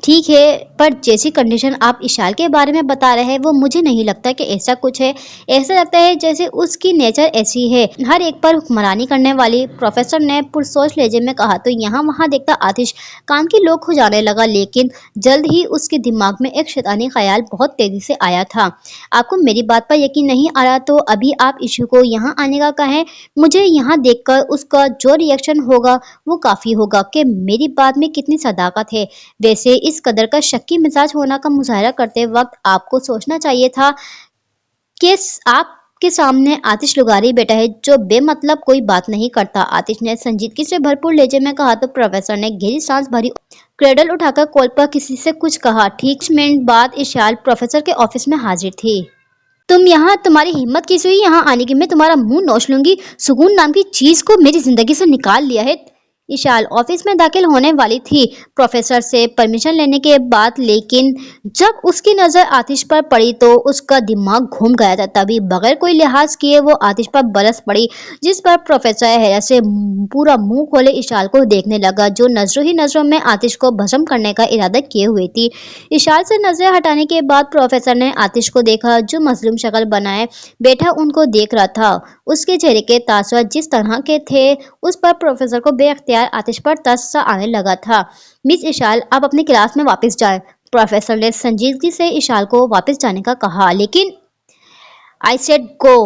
ٹھیک ہے، پر جیسی کنڈیشن آپ اشال کے بارے میں بتا رہے ہیں وہ مجھے نہیں لگتا کہ ایسا کچھ ہے۔ ایسا لگتا ہے جیسے اس کی نیچر ایسی ہے، ہر ایک پر حکمرانی کرنے والی۔ پروفیسر نے پرسوچ لہجے میں کہا تو یہاں وہاں دیکھتا آتش کان کی لو کھو جانے لگا، لیکن جلد ہی اس کے دماغ میں ایک شیطانی خیال بہت تیزی سے آیا تھا۔ آپ کو میری بات پر یقین نہیں آ رہا تو ابھی آپ ایشو کو یہاں آنے کا کہیں، مجھے یہاں دیکھ کر اس کا جو ریئیکشن ہوگا وہ کافی ہوگا کہ میری بات میں کتنی صداقت ہے۔ ویسے اس قدر کا شکی مزاج ہونا کا مظاہرہ کرتے وقت آپ کو سوچنا چاہیے تھا کہ آپ کے سامنے آتش لغاری بیٹا ہے جو بے مطلب کوئی بات نہیں کرتا۔ آتش نے سنجیدگی سے بھرپور لہجے میں کہا تو پروفیسر نے گہری سانس بھری، کریڈل اٹھا کر کال پر کسی سے کچھ کہا۔ ٹھیک 5 منٹ بعد اشال پروفیسر کے آفس میں حاضر تھی۔ تم یہاں، تمہاری ہمت کیسے ہوئی یہاں آنے کی؟ میں تمہارا منہ نوچ لوں گی۔ سکون نام کی چیز کو میری زندگی سے نکال لیا ہے۔ اشال آفس میں داخل ہونے والی تھی پروفیسر سے پرمیشن لینے کے بعد، لیکن جب اس کی نظر آتش پر پڑی تو اس کا دماغ گھوم گیا تھا۔ تبھی بغیر کوئی لحاظ کیے وہ آتش پر برس پڑی، جس پر پروفیسر حیرت سے پورا منہ کھولے اشال کو دیکھنے لگا جو نظروں ہی نظروں میں آتش کو بھسم کرنے کا ارادہ کیے ہوئے تھی۔ اشال سے نظریں ہٹانے کے بعد پروفیسر نے آتش کو دیکھا جو مظلوم شکل بنائے بیٹھا ان کو دیکھ رہا تھا۔ اس کے چہرے کے تاثرات جس طرح کے تھے اس پر پروفیسر کو بے اختیار آتش پر ترس سا آنے لگا تھا۔ مس اشال آپ اپنی کلاس میں واپس جائیں۔ پروفیسر نے سنجیدگی سے اشال کو واپس جانے کا کہا، لیکن آئی سیڈ گو۔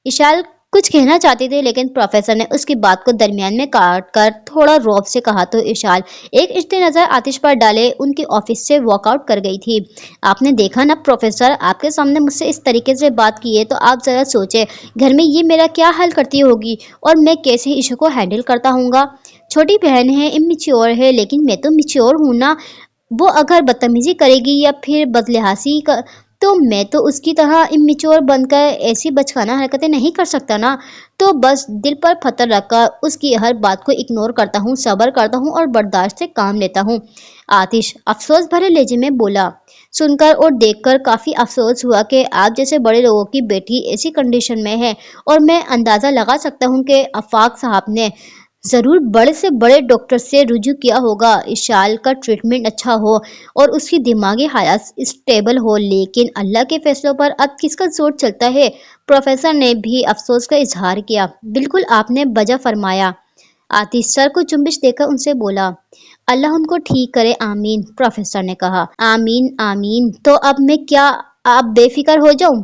اشال کچھ کہنا چاہتی تھی لیکن پروفیسر نے اس کی بات کو درمیان میں کاٹ کر تھوڑا رعب سے کہا تو اشال ایک عشقی نظر آتش پر ڈالے ان کی آفس سے واک آؤٹ کر گئی تھی۔ آپ نے دیکھا نا پروفیسر، آپ کے سامنے مجھ سے اس طریقے سے بات کی ہے تو آپ ذرا سوچیں گھر میں یہ میرا کیا حل کرتی ہوگی اور میں کیسے ایشو کو ہینڈل کرتا ہوں گا۔ چھوٹی بہن ہے، امیچیور ہے، لیکن میں تو میچیور ہوں نا۔ وہ اگر بدتمیزی کرے گی یا پھر بدلحاظی تو میں تو اس کی طرح امیچور بن کر ایسی بچکانہ حرکتیں نہیں کر سکتا نا۔ تو بس دل پر پتھر رکھ کر اس کی ہر بات کو اگنور کرتا ہوں، صبر کرتا ہوں اور برداشت سے کام لیتا ہوں۔ آتش افسوس بھرے لہجے میں بولا۔ سن کر اور دیکھ کر کافی افسوس ہوا کہ آپ جیسے بڑے لوگوں کی بیٹی ایسی کنڈیشن میں ہے، اور میں اندازہ لگا سکتا ہوں کہ آفاق صاحب نے ضرور بڑے سے بڑے ڈاکٹر سے رجوع کیا ہوگا، اشال کا ٹریٹمنٹ اچھا ہو اور اس کی دماغی حالت اسٹیبل ہو، لیکن اللہ کے فیصلوں پر اب کس کا زور چلتا ہے؟ پروفیسر نے بھی افسوس کا اظہار کیا۔ بالکل آپ نے بجا فرمایا۔ آتش سر کو چنبش دے کر ان سے بولا، اللہ ان کو ٹھیک کرے، آمین۔ پروفیسر نے کہا، آمین آمین۔ تو اب میں کیا آپ بے فکر ہو جاؤں؟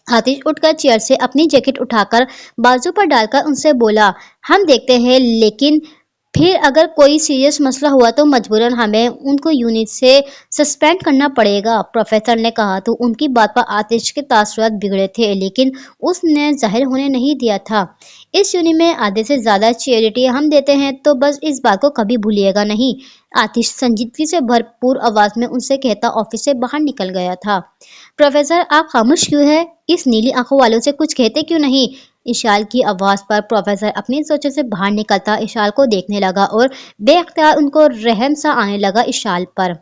آتش اٹھ کر چیئر سے اپنی جیکٹ اٹھا کر بازو پر ڈال کر ان سے بولا، ہم دیکھتے ہیں، لیکن پھر اگر کوئی سیریس مسئلہ ہوا تو مجبوراً ہمیں ان کو یونٹ سے سسپینڈ کرنا پڑے گا۔ پروفیسر نے کہا تو ان کی بات پر آتش کے تاثرات بگڑے تھے، لیکن اس نے ظاہر ہونے نہیں دیا تھا۔ اس یونٹ میں آدھے سے زیادہ چیریٹی ہم دیتے ہیں، تو بس اس بات کو کبھی بھولیے گا نہیں۔ آتش سنجیدگی سے بھرپور آواز میں ان سے کہتا آفس سے باہر نکل گیا تھا۔ پروفیسر آپ خاموش کیوں ہیں؟ اس نیلی آنکھوں والوں سے کچھ کہتے کیوں نہیں؟ اشال کی آواز پر پروفیسر اپنی سوچوں سے باہر نکلتا اشال کو دیکھنے لگا اور بے اختیار ان کو رحم سا آنے لگا اشال پر۔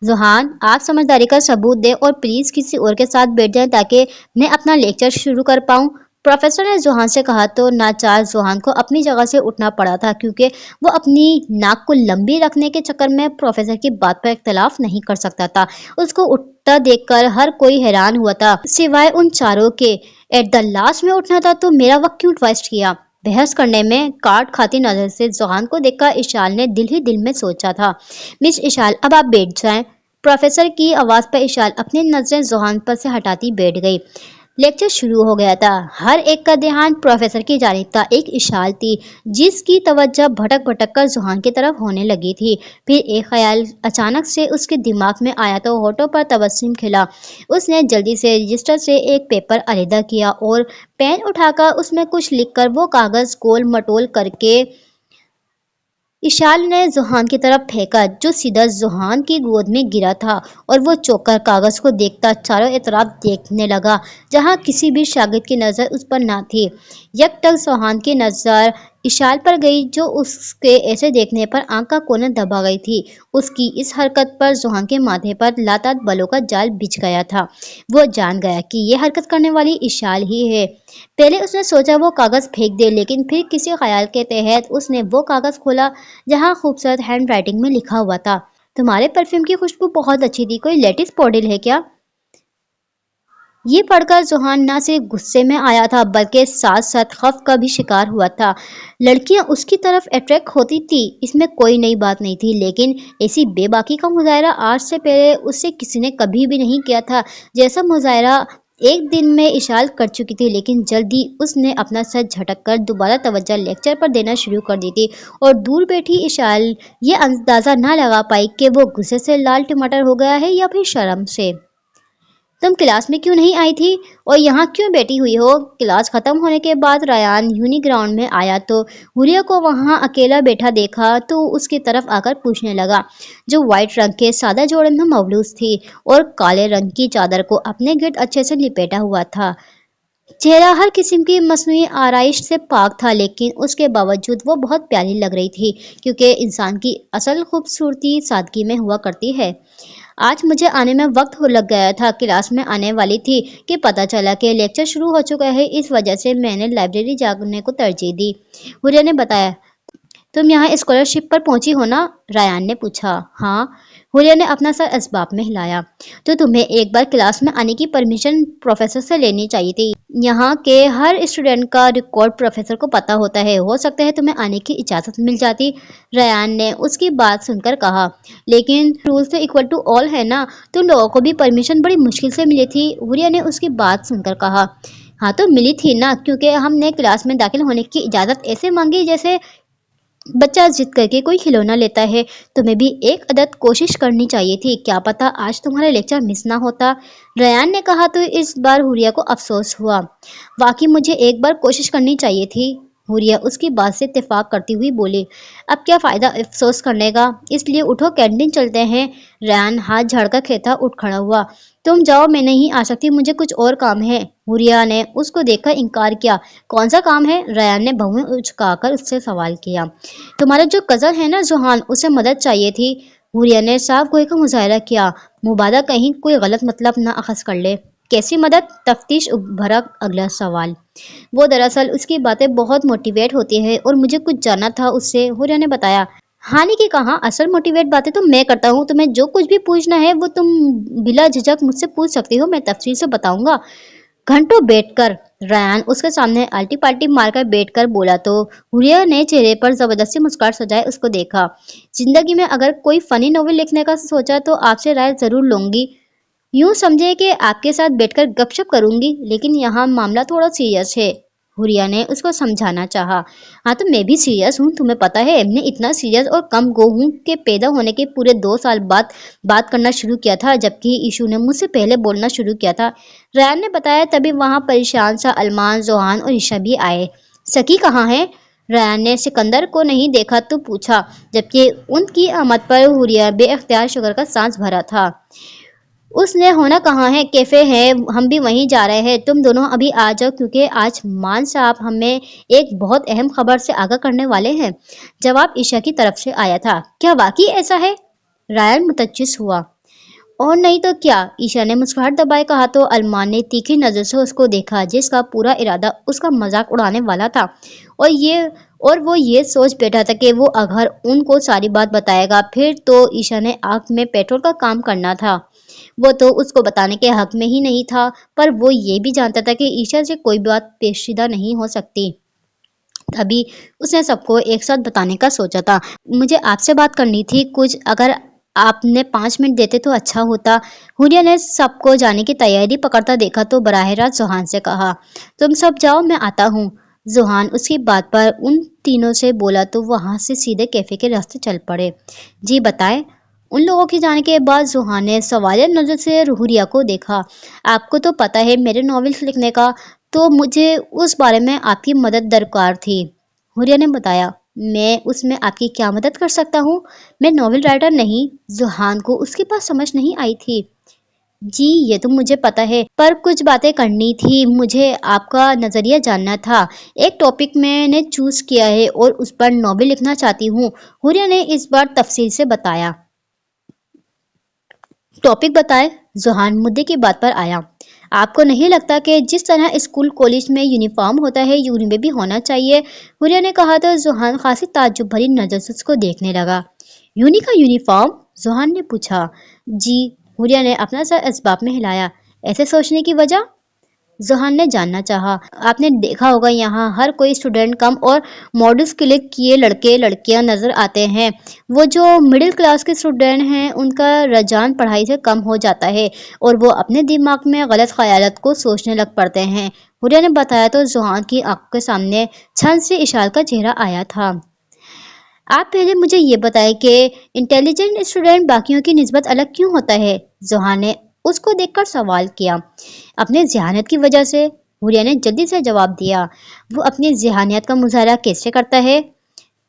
ذوحان آپ سمجھداری کا ثبوت دیں اور پلیز کسی اور کے ساتھ بیٹھ جائیں تاکہ میں اپنا لیکچر شروع کر پاؤں۔ پروفیسر نے ذوحان سے کہا تو ناچار ذوحان کو اپنی جگہ سے اٹھنا پڑا تھا کیونکہ وہ اپنی ناک کو لمبی رکھنے کے چکر میں پروفیسر کی بات پر اختلاف نہیں کر سکتا تھا۔ اس کو اٹھتا دیکھ کر ہر کوئی حیران ہوا تھا سوائے ان چاروں کے۔ ایٹ دا لاسٹ میں اٹھنا تھا تو میرا وقت کیوں ویسٹ کیا؟ بحث کرنے میں کاٹ کھاتی نظر سے ذوحان کو دیکھ کر اشال نے دل ہی دل میں سوچا تھا، مس اشال اب آپ بیٹھ جائیں۔ پروفیسر کی آواز پر اشال اپنی نظریں ذوحان پر سے ہٹاتی بیٹھ گئی۔ لیکچر شروع ہو گیا تھا۔ ہر ایک کا دھیان پروفیسر کی جانب تھا۔ ایک اشال تھی جس کی توجہ بھٹک بھٹک کر ذوحان کی طرف ہونے لگی تھی۔ پھر ایک خیال اچانک سے اس کے دماغ میں آیا تو ہونٹوں پر تبسم کھلا۔ اس نے جلدی سے رجسٹر سے ایک پیپر علیحدہ کیا اور پین اٹھا کر اس میں کچھ لکھ کر وہ کاغذ گول مٹول کر کے اشال نے ذوحان کی طرف پھینکا جو سیدھا ذوحان کی گود میں گرا تھا، اور وہ چونک کر کاغذ کو دیکھتا چاروں اطراف دیکھنے لگا جہاں کسی بھی شاگرد کی نظر اس پر نہ تھی۔ یک ٹک ذوحان کی نظر اشال پر گئی جو اس کے ایسے دیکھنے پر آنکھ کا کونا دبا گئی تھی۔ اس کی اس حرکت پر ذوحان کے ماتھے پر لاتعداد بالوں کا جال بچھ گیا تھا۔ وہ جان گیا کہ یہ حرکت کرنے والی اشال ہی ہے۔ پہلے اس نے سوچا وہ کاغذ پھینک دے، لیکن پھر کسی خیال کے تحت اس نے وہ کاغذ کھولا جہاں خوبصورت ہینڈ رائٹنگ میں لکھا ہوا تھا، تمہارے پرفیوم کی خوشبو بہت اچھی تھی، کوئی لیٹسٹ ماڈل ہے کیا؟ یہ پڑھ کر زحان نہ صرف غصے میں آیا تھا بلکہ ساتھ ساتھ خوف کا بھی شکار ہوا تھا۔ لڑکیاں اس کی طرف اٹریکٹ ہوتی تھی، اس میں کوئی نئی بات نہیں تھی، لیکن ایسی بے باکی کا مظاہرہ آج سے پہلے اس سے کسی نے کبھی بھی نہیں کیا تھا۔ جیسا مظاہرہ ایک دن میں اشال کر چکی تھی، لیکن جلد ہی اس نے اپنا سر جھٹک کر دوبارہ توجہ لیکچر پر دینا شروع کر دی تھی، اور دور بیٹھی اشال یہ اندازہ نہ لگا پائی کہ وہ غصے سے لال ٹماٹر ہو گیا ہے یا پھر شرم سے۔ تم کلاس میں کیوں نہیں آئی تھی اور یہاں کیوں بیٹھی ہوئی ہو؟ کلاس ختم ہونے کے بعد ریان یونی گراؤنڈ میں آیا تو حوریہ کو وہاں اکیلا بیٹھا دیکھا تو اس کی طرف آ کر پوچھنے لگا، جو وائٹ رنگ کے سادہ جوڑے میں ملبوس تھی اور کالے رنگ کی چادر کو اپنے گرد اچھے سے لپیٹا ہوا تھا۔ چہرہ ہر قسم کی مصنوعی آرائش سے پاک تھا، لیکن اس کے باوجود وہ بہت پیاری لگ رہی تھی، کیونکہ انسان کی اصل خوبصورتی سادگی میں ہوا کرتی ہے۔ آج مجھے آنے میں وقت لگ گیا تھا، کلاس میں آنے والی تھی کہ پتہ چلا کہ لیکچر شروع ہو چکا ہے، اس وجہ سے میں نے لائبریری جانے کو ترجیح دی، حوریہ نے بتایا۔ تم یہاں اسکالرشپ پر پہنچی ہو نا؟ ریان نے پوچھا۔ ہاں، حوریہ نے اپنا سر اسباب میں ہلایا۔ تو تمہیں ایک بار کلاس میں آنے کی پرمیشن پروفیسر سے لینی چاہیے تھی۔ یہاں کے ہر اسٹوڈنٹ کا ریکارڈ پروفیسر کو پتہ ہوتا ہے، ہو سکتا ہے تمہیں آنے کی اجازت مل جاتی۔ ریان نے اس کی بات سن کر کہا، لیکن رولز تو اکول ٹو آل ہے نا، تم لوگوں کو بھی پرمیشن بڑی مشکل سے ملی تھی، حوریہ نے اس کی بات سن کر کہا۔ ہاں تو ملی تھی نا، کیونکہ ہم نے کلاس میں داخل ہونے کی اجازت ایسے مانگی جیسے بچہ ضد کر کے کوئی کھلونا لیتا ہے۔ تمہیں بھی ایک عدد کوشش کرنی چاہیے تھی، کیا پتا آج تمہارا لیکچر مس نہ ہوتا، ریان نے کہا تو اس بار حوریہ کو افسوس ہوا۔ واقعی مجھے ایک بار کوشش کرنی چاہیے تھی، حوریہ اس کی بات سے اتفاق کرتی ہوئی بولی۔ اب کیا فائدہ افسوس کرنے کا، اس لیے اٹھو کینٹین چلتے ہیں۔ ریان ہاتھ جھاڑ کر کہتا اٹھ کھڑا ہوا۔ تم جاؤ، میں نہیں آ سکتی، مجھے کچھ اور کام ہے، حوریہ نے اس کو دیکھ کر انکار کیا۔ کون سا کام ہے؟ ریان نے بھویں اچکا کر اس سے سوال کیا۔ تمہارا جو کزن ہے نا زحان، اسے مدد چاہیے تھی، حوریہ نے صاف گوئی کا مظاہرہ کیا، مبادا کہیں کوئی غلط مطلب نہ اخذ کر لے۔ کیسی مدد؟ تفتیش بھرا اگلا سوال۔ وہ دراصل اس کی باتیں بہت موٹیویٹ ہوتی ہیں اور مجھے کچھ جاننا تھا اس سے، حوریہ نے بتایا۔ ہانی کی کہاں، اصل موٹیویٹ باتیں تو میں کرتا ہوں، تمہیں جو کچھ بھی پوچھنا ہے وہ تم بلا جھجک مجھ سے پوچھ سکتی ہو، میں تفصیل سے بتاؤں گا۔ گھنٹوں بیٹھ کر ریان اس کے سامنے الٹی پالٹی مار کر بیٹھ کر بولا تو حوریہ نے چہرے پر زبردستی مسکراہٹ سجائے اس کو دیکھا۔ زندگی میں اگر کوئی فنی ناول لکھنے کا سوچا تو آپ سے رائے ضرور لوں گی، یوں سمجھے کہ آپ کے ساتھ بیٹھ کر گپ شپ کروں گی، لیکن یہاں معاملہ تھوڑا سیریس ہے، حوریہ نے اس کو سمجھانا چاہا۔ ہاں تو میں بھی سیریس ہوں، تمہیں پتہ ہے میں اتنا سیریس اور کم گو ہوں کہ پیدا ہونے کے پورے 2 سال بعد بات کرنا شروع کیا تھا، جبکہ ایشو نے مجھ سے پہلے بولنا شروع کیا تھا، ریان نے بتایا۔ تبھی وہاں پریشان سا المان، زحان اور عشا بھی آئے۔ سکی کہاں ہے؟ ریان نے سکندر کو نہیں دیکھا تو پوچھا، جبکہ ان کی آمد پر حوریہ بے اختیار شکر کا سانس بھرا تھا۔ اس نے ہونا کہاں ہے، کیفے ہے، ہم بھی وہیں جا رہے ہیں، تم دونوں ابھی آ جاؤ کیونکہ آج مان صاحب ہمیں ایک بہت اہم خبر سے آگاہ کرنے والے ہیں۔ جواب عشا کی طرف سے آیا تھا۔ کیا واقعی ایسا ہے؟ ریان متجس ہوا۔ اور نہیں تو کیا، عشا نے مسکراہٹ دبائے کہا تو المان نے تیکھی نظر سے اس کو دیکھا، جس کا پورا ارادہ اس کا مذاق اڑانے والا تھا، اور وہ یہ سوچ بیٹھا تھا کہ وہ اگر ان کو ساری بات بتائے گا پھر تو عشا نے آنکھ میں پیٹرول کا کام کرنا تھا۔ وہ تو اس کو بتانے کے حق میں ہی نہیں تھا، پر وہ یہ بھی جانتا تھا کہ عشا سے کوئی بات پیچیدہ نہیں ہو سکتی، تبھی اس نے سب کو ایک ساتھ بتانے کا سوچا تھا۔ مجھے آپ سے بات کرنی تھی کچھ، اگر آپ نے 5 منٹ دیتے تو اچھا ہوتا، حوریہ نے سب کو جانے کی تیاری پکڑتا دیکھا تو براہ راست زحان سے کہا۔ تم سب جاؤ، میں آتا ہوں۔ زحان اس کی بات پر ان تینوں سے بولا تو وہاں سے سیدھے کیفے کے راستے چل پڑے۔ جی بتائیں۔ ان لوگوں کے جانے کے بعد زحان نے سوالیہ نظر سے حوریہ کو دیکھا۔ آپ کو تو پتہ ہے میرے ناولز لکھنے کا، تو مجھے اس بارے میں آپ کی مدد درکار تھی، حوریہ نے بتایا۔ میں اس میں آپ کی کیا مدد کر سکتا ہوں؟ میں ناول رائٹر نہیں، زحان کو اس کی بات سمجھ نہیں آئی تھی۔ جی یہ تو مجھے پتہ ہے، پر کچھ باتیں کرنی تھی، مجھے آپ کا نظریہ جاننا تھا۔ ایک ٹاپک میں نے چوز کیا ہے اور اس پر ناول لکھنا چاہتی ہوں، حوریہ نے اس بار تفصیل سے بتایا۔ ٹاپک بتائیں، زحان مدعے کی بات پر آیا۔ آپ کو نہیں لگتا کہ جس طرح اسکول کالج میں یونیفارم ہوتا ہے یونی میں بھی ہونا چاہیے، حوریہ نے کہا تو زحان خاصی تعجب بھری نظر سے اس کو دیکھنے لگا۔ یونی کا یونیفارم؟ जोहान ने पूछा। जी, हुरिया ने अपना सर इस्बाब में हिलाया। ऐसे सोचने की वजह? जोहान ने जानना चाहा। आपने देखा होगा यहाँ हर कोई स्टूडेंट कम और मॉडल्स क्लिक किए लड़के लड़कियां नजर आते हैं। वो जो मिडिल क्लास के स्टूडेंट हैं उनका रुझान पढ़ाई से कम हो जाता है और वो अपने दिमाग में गलत ख्यालात को सोचने लग पड़ते हैं। हुरिया ने बताया तो जोहान की आंखों के सामने छन से इशाल का चेहरा आया था। आप पहले मुझे ये बताएं कि इंटेलिजेंट स्टूडेंट बाकियों की निस्बत अलग क्यों होता है? जोहान ने उसको देखकर सवाल किया। अपने ज़हानियत की वजह से, हुरिया ने जल्दी से जवाब दिया। वो अपनी ज़हानियत का मुजाहरा कैसे करता है?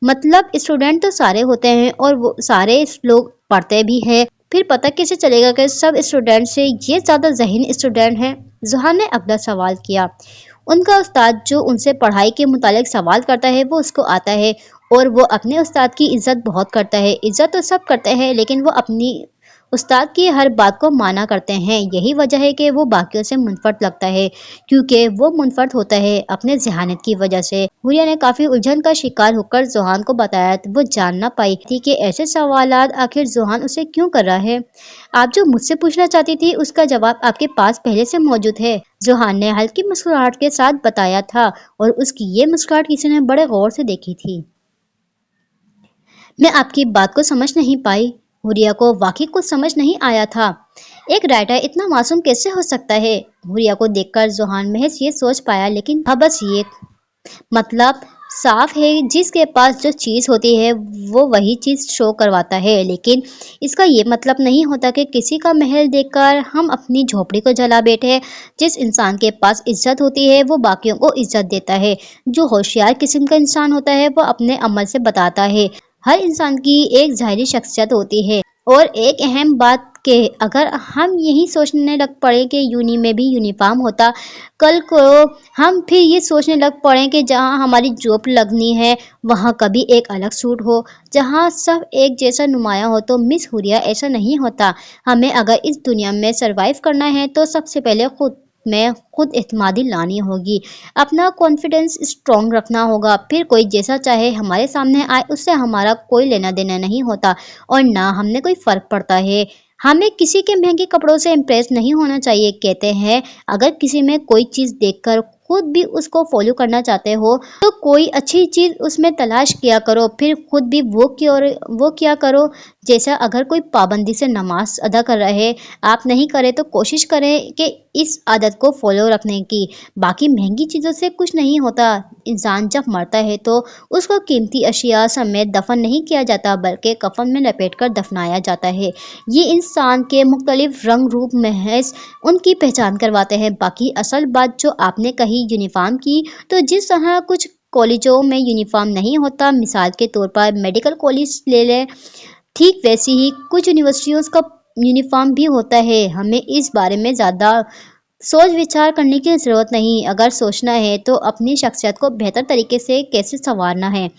मतलब स्टूडेंट तो सारे होते हैं और वो सारे लोग पढ़ते भी हैं। फिर पता कैसे चलेगा कि सब स्टूडेंट से ये ज़्यादा ज़हीन स्टूडेंट हैं? जोहान ने अगला सवाल किया। उनका उस्ताद जो उनसे पढ़ाई के मुतालिक सवाल करता है वो उसको आता है और वो अपने उस्ताद की इज्जत बहुत करता है। इज्जत तो सब करते हैं लेकिन वो अपनी उस्ताद की हर बात को माना करते हैं। यही वजह है कि वो बाकियों से मुनफरद लगता है, क्योंकि वो मुनफरद होता है अपने ज़हानत की वजह से। हुरिया ने काफ़ी उलझन का शिकार होकर जोहान को बताया। वो जान ना पाई थी कि ऐसे सवालात आखिर जोहान उसे क्यों कर रहा है। आप जो मुझसे पूछना चाहती थी उसका जवाब आपके पास पहले से मौजूद है, जोहान ने हल्की मुस्कुराहट के साथ बताया था और उसकी ये मुस्कुराहट किसी ने बड़े गौर से देखी थी। मैं आपकी बात को समझ नहीं पाई। हुरिया को वाकई कुछ समझ नहीं आया था। एक राइटर इतना मासूम कैसे हो सकता है? हुरिया को देखकर जोहान महज ये सोच पाया, लेकिन हाँ बस ये मतलब साफ है जिसके पास जो चीज़ होती है वो वही चीज़ शो करवाता है। लेकिन इसका ये मतलब नहीं होता कि किसी का महल देखकर हम अपनी झोपड़ी को जला बैठे। जिस इंसान के पास इज्जत होती है वो बाकियों को इज्जत देता है। जो होशियार किस्म का इंसान होता है वो अपने अमल से बताता है। हर इंसान की एक ज़ाहिरी शख्सियत होती है। और एक अहम बात कि अगर हम यही सोचने लग पड़े कि यूनी में भी यूनिफॉर्म होता, कल को हम फिर ये सोचने लग पड़े कि जहाँ हमारी जॉब लगनी है वहाँ कभी एक अलग सूट हो, जहाँ सब एक जैसा नुमाया हो। तो मिस हुरिया, ऐसा नहीं होता। हमें अगर इस दुनिया में सरवाइव करना है तो सबसे पहले खुद एतमादी लानी होगी। अपना कॉन्फिडेंस स्ट्रॉन्ग रखना होगा। फिर कोई जैसा चाहे हमारे सामने आए उससे हमारा कोई लेना देना नहीं होता और ना हमने कोई फर्क पड़ता है। हमें किसी के महंगे कपड़ों से इम्प्रेस नहीं होना चाहिए। कहते हैं अगर किसी में कोई चीज़ देखकर खुद भी उसको फॉलो करना चाहते हो तो कोई अच्छी चीज़ उसमें तलाश किया करो, फिर खुद भी वो किया करो। जैसा अगर कोई पाबंदी से नमाज अदा कर रहे, आप नहीं करें तो कोशिश करें कि इस आदत को फॉलो रखने की। बाकी महंगी चीज़ों से कुछ नहीं होता। इंसान जब मरता है तो उसको कीमती अशिया समेत दफन नहीं किया जाता बल्कि कफन में लपेटकर दफनाया जाता है। ये इंसान के मुख्तलिफ रंग रूप महज उनकी पहचान करवाते हैं। बाकी असल बात जो आपने कही यूनिफॉर्म की, तो जिस तरह कुछ कॉलेजों में यूनिफॉर्म नहीं होता, मिसाल के तौर पर मेडिकल कॉलेज ले लें, ठीक वैसे ही कुछ यूनिवर्सिटियों का यूनिफॉर्म भी होता है। हमें इस बारे में ज़्यादा सोच विचार करने की ज़रूरत नहीं। अगर सोचना है तो अपनी शख्सियत को बेहतर तरीके से कैसे संवारना है,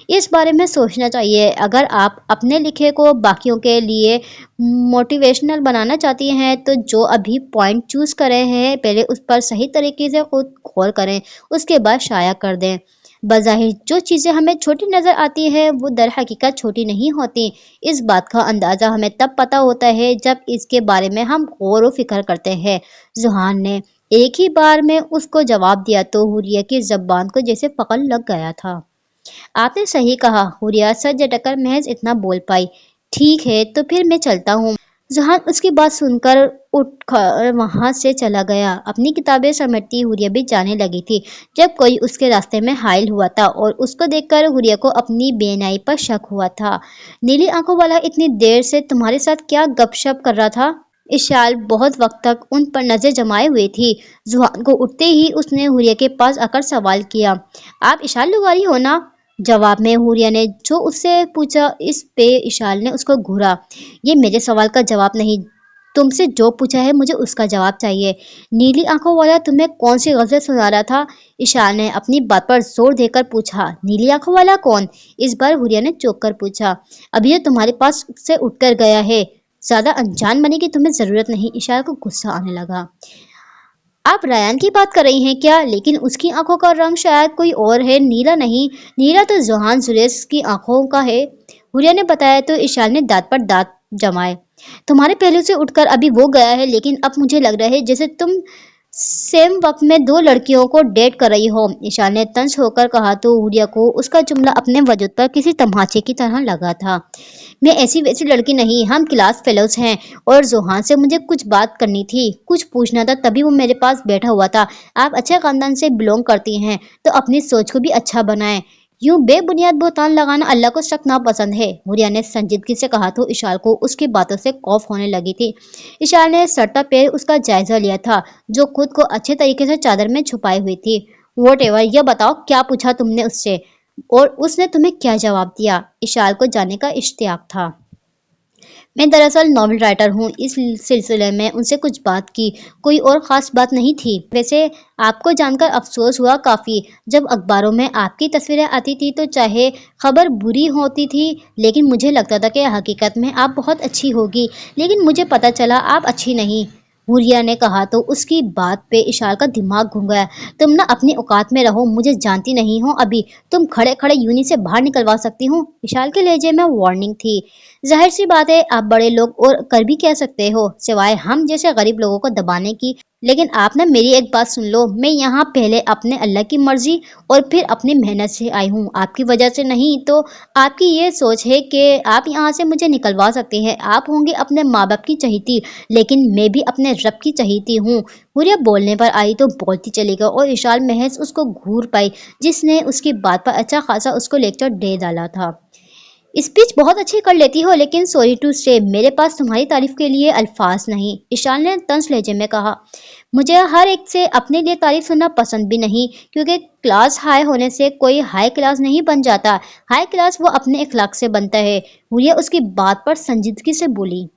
इस बारे में सोचना चाहिए। अगर आप अपने लिखे को बाकियों के लिए मोटिवेशनल बनाना चाहती हैं तो जो अभी पॉइंट चूज़ करे हैं पहले उस पर सही तरीके से खुद गौर करें, उसके बाद शाया कर दें। बज़ाहिर जो चीज़ें हमें छोटी नज़र आती है वो दर हकीकत छोटी नहीं होती। इस बात का अंदाज़ा हमें तब पता होता है जब इसके बारे में हम गौर व फिक्र करते हैं। जोहान ने एक ही बार में उसको जवाब दिया तो हुरिया की ज़बान को जैसे पकड़ लग गया था। आपने सही कहा। हुरिया सर झटककर महज इतना बोल पाई। ठीक है तो फिर मैं चलता हूँ। जोहान उसकी बात सुनकर उठकर वहां से चला गया। अपनी किताबें समेटती हुरिया भी जाने लगी थी जब कोई उसके रास्ते में हाइल हुआ था और उसको देखकर हुरिया को अपनी बेनाई पर शक हुआ था। नीली आंखों वाला इतनी देर से तुम्हारे साथ क्या गपशप कर रहा था? इशाल बहुत वक्त तक उन पर नजर जमाए हुए थी। जुहान को उठते ही उसने हुरिया के पास आकर सवाल किया। आप इशाल लुगारी हो ना? जवाब में हुरिया ने जो उससे पूछा, इस पे इशाल ने उसको घूरा। ये मेरे सवाल का जवाब नहीं, तुमसे जो पूछा है मुझे उसका जवाब चाहिए। नीली आंखों वाला तुम्हें कौन सी गजल सुना रहा था? इशाल ने अपनी बात पर जोर देकर पूछा। नीली आंखों वाला कौन? इस बार हुरिया ने चौंक कर पूछा। अभी ये तुम्हारे पास से उठकर गया है। ज्यादा अनजान बनने की तुम्हें जरूरत नहीं। इशाल को गुस्सा आने लगा। आप रायन की बात कर रही हैं क्या? लेकिन उसकी आंखों का रंग शायद कोई और है, नीला नहीं। नीला तो जोहान जुरेस की आंखों का है, हुरिया ने बताया तो इशाल ने दांत पर दांत जमाए। तुम्हारे पहलू से उठकर अभी वो गया है, लेकिन अब मुझे लग रहा है जैसे तुम सेम वक्त में दो लड़कियों को डेट कर रही हो। ईशा ने तंज होकर कहा तो हुरिया को उसका जुमला अपने वजूद पर किसी तमाचे की तरह लगा था। मैं ऐसी वैसी लड़की नहीं, हम क्लास फेलोज हैं और जोहान से मुझे कुछ बात करनी थी, कुछ पूछना था, तभी वो मेरे पास बैठा हुआ था। आप अच्छे खानदान से बिलोंग करती हैं तो अपनी सोच को भी अच्छा बनाएं। यूं बेबुनियाद बोहतान लगाना अल्लाह को सख्त नापसंद है। हुरिया ने संजीदगी से कहा तो इशाल को उसकी बातों से खौफ होने लगी थी। इशाल ने सटता पैर उसका जायजा लिया था, जो खुद को अच्छे तरीके से चादर में छुपाई हुई थी। वॉट एवर, यह बताओ क्या पूछा तुमने उससे और उसने तुम्हें क्या जवाब दिया? इशाल को जानने का इश्तियाक था। मैं दरअसल नॉवल राइटर हूँ, इस सिलसिले में उनसे कुछ बात की, कोई और ख़ास बात नहीं थी। वैसे आपको जानकर अफसोस हुआ काफ़ी, जब अखबारों में आपकी तस्वीरें आती थी तो चाहे खबर बुरी होती थी, लेकिन मुझे लगता था कि हकीकत में आप बहुत अच्छी होगी, लेकिन मुझे पता चला आप अच्छी नहीं। हुरिया ने कहा तो उसकी बात पे इशाल का दिमाग घूम गया। तुम ना अपनी औकात में रहो, मुझे जानती नहीं हो अभी, तुम खड़े खड़े यूनी से बाहर निकलवा सकती हूँ। इशाल के लहजे में वार्निंग थी। जाहिर सी बात है, आप बड़े लोग और कर भी क्या सकते हो सिवाय हम जैसे गरीब लोगों को दबाने की। लेकिन आप ना मेरी एक बात सुन लो, मैं यहाँ पहले अपने अल्लाह की मर्जी और फिर अपनी मेहनत से आई हूँ, आपकी वजह से नहीं। तो आपकी ये सोच है कि आप यहाँ से मुझे निकलवा सकते हैं, आप होंगे अपने माँ बाप की चहीती, लेकिन मैं भी अपने रब की चहीती हूँ। हुरिया बोलने पर आई तो बोलती चली गई और इशाल महज उसको घूर पाई, जिसने उसकी बात पर अच्छा खासा उसको लेक्चर दे डाला था। स्पीच बहुत अच्छी कर लेती हो, लेकिन सॉरी टू से मेरे पास तुम्हारी तारीफ के लिए अल्फाज नहीं। इशाल ने तंज लहजे में कहा। मुझे हर एक से अपने लिए तारीफ सुनना पसंद भी नहीं, क्योंकि क्लास हाई होने से कोई हाई क्लास नहीं बन जाता। हाई क्लास वो अपने इखलाक से बनता है। हुरिया उसकी बात पर संजीदगी से बोली।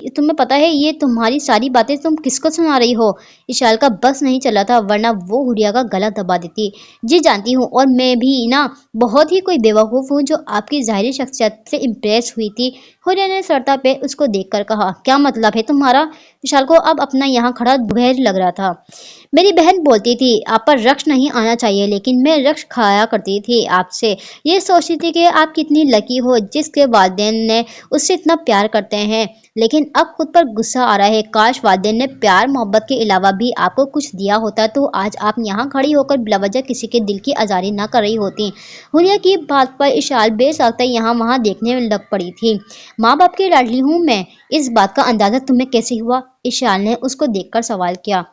तुम्हें पता है ये तुम्हारी सारी बातें तुम किसको सुना रही हो? इशाल का बस नहीं चला था, वरना वो हुरिया का गला दबा देती। जी जानती हूँ, और मैं भी ना बहुत ही कोई बेवकूफ़ हूँ जो आपकी ज़ाहिरी शख्सियत से इम्प्रेस हुई थी। हुरिया ने सरता पे उसको देखकर कहा। क्या मतलब है तुम्हारा? इशाल को अब अपना यहाँ खड़ा दुबहर लग रहा था। मेरी बहन बोलती थी आप पर रक्श नहीं आना चाहिए, लेकिन मैं रक्श खाया करती थी आपसे। ये सोचती थी कि आप कितनी लकी हो जिसके वालिदैन ने उससे इतना प्यार करते हैं, लेकिन अब खुद पर गुस्सा आ रहा है। काश वालिदैन ने प्यार मोहब्बत के अलावा भी आपको कुछ दिया होता तो आज आप यहाँ खड़ी होकर बिलावजह किसी के दिल की आज़ारी ना कर रही होती। हुरिया की बात पर इशाल बेसाख्ता यहाँ वहाँ देखने में लग पड़ी थी। माँ बाप की लाडली हूँ मैं, इस बात का अंदाज़ा तुम्हें कैसे हुआ? इशाल ने उसको देखकर सवाल किया।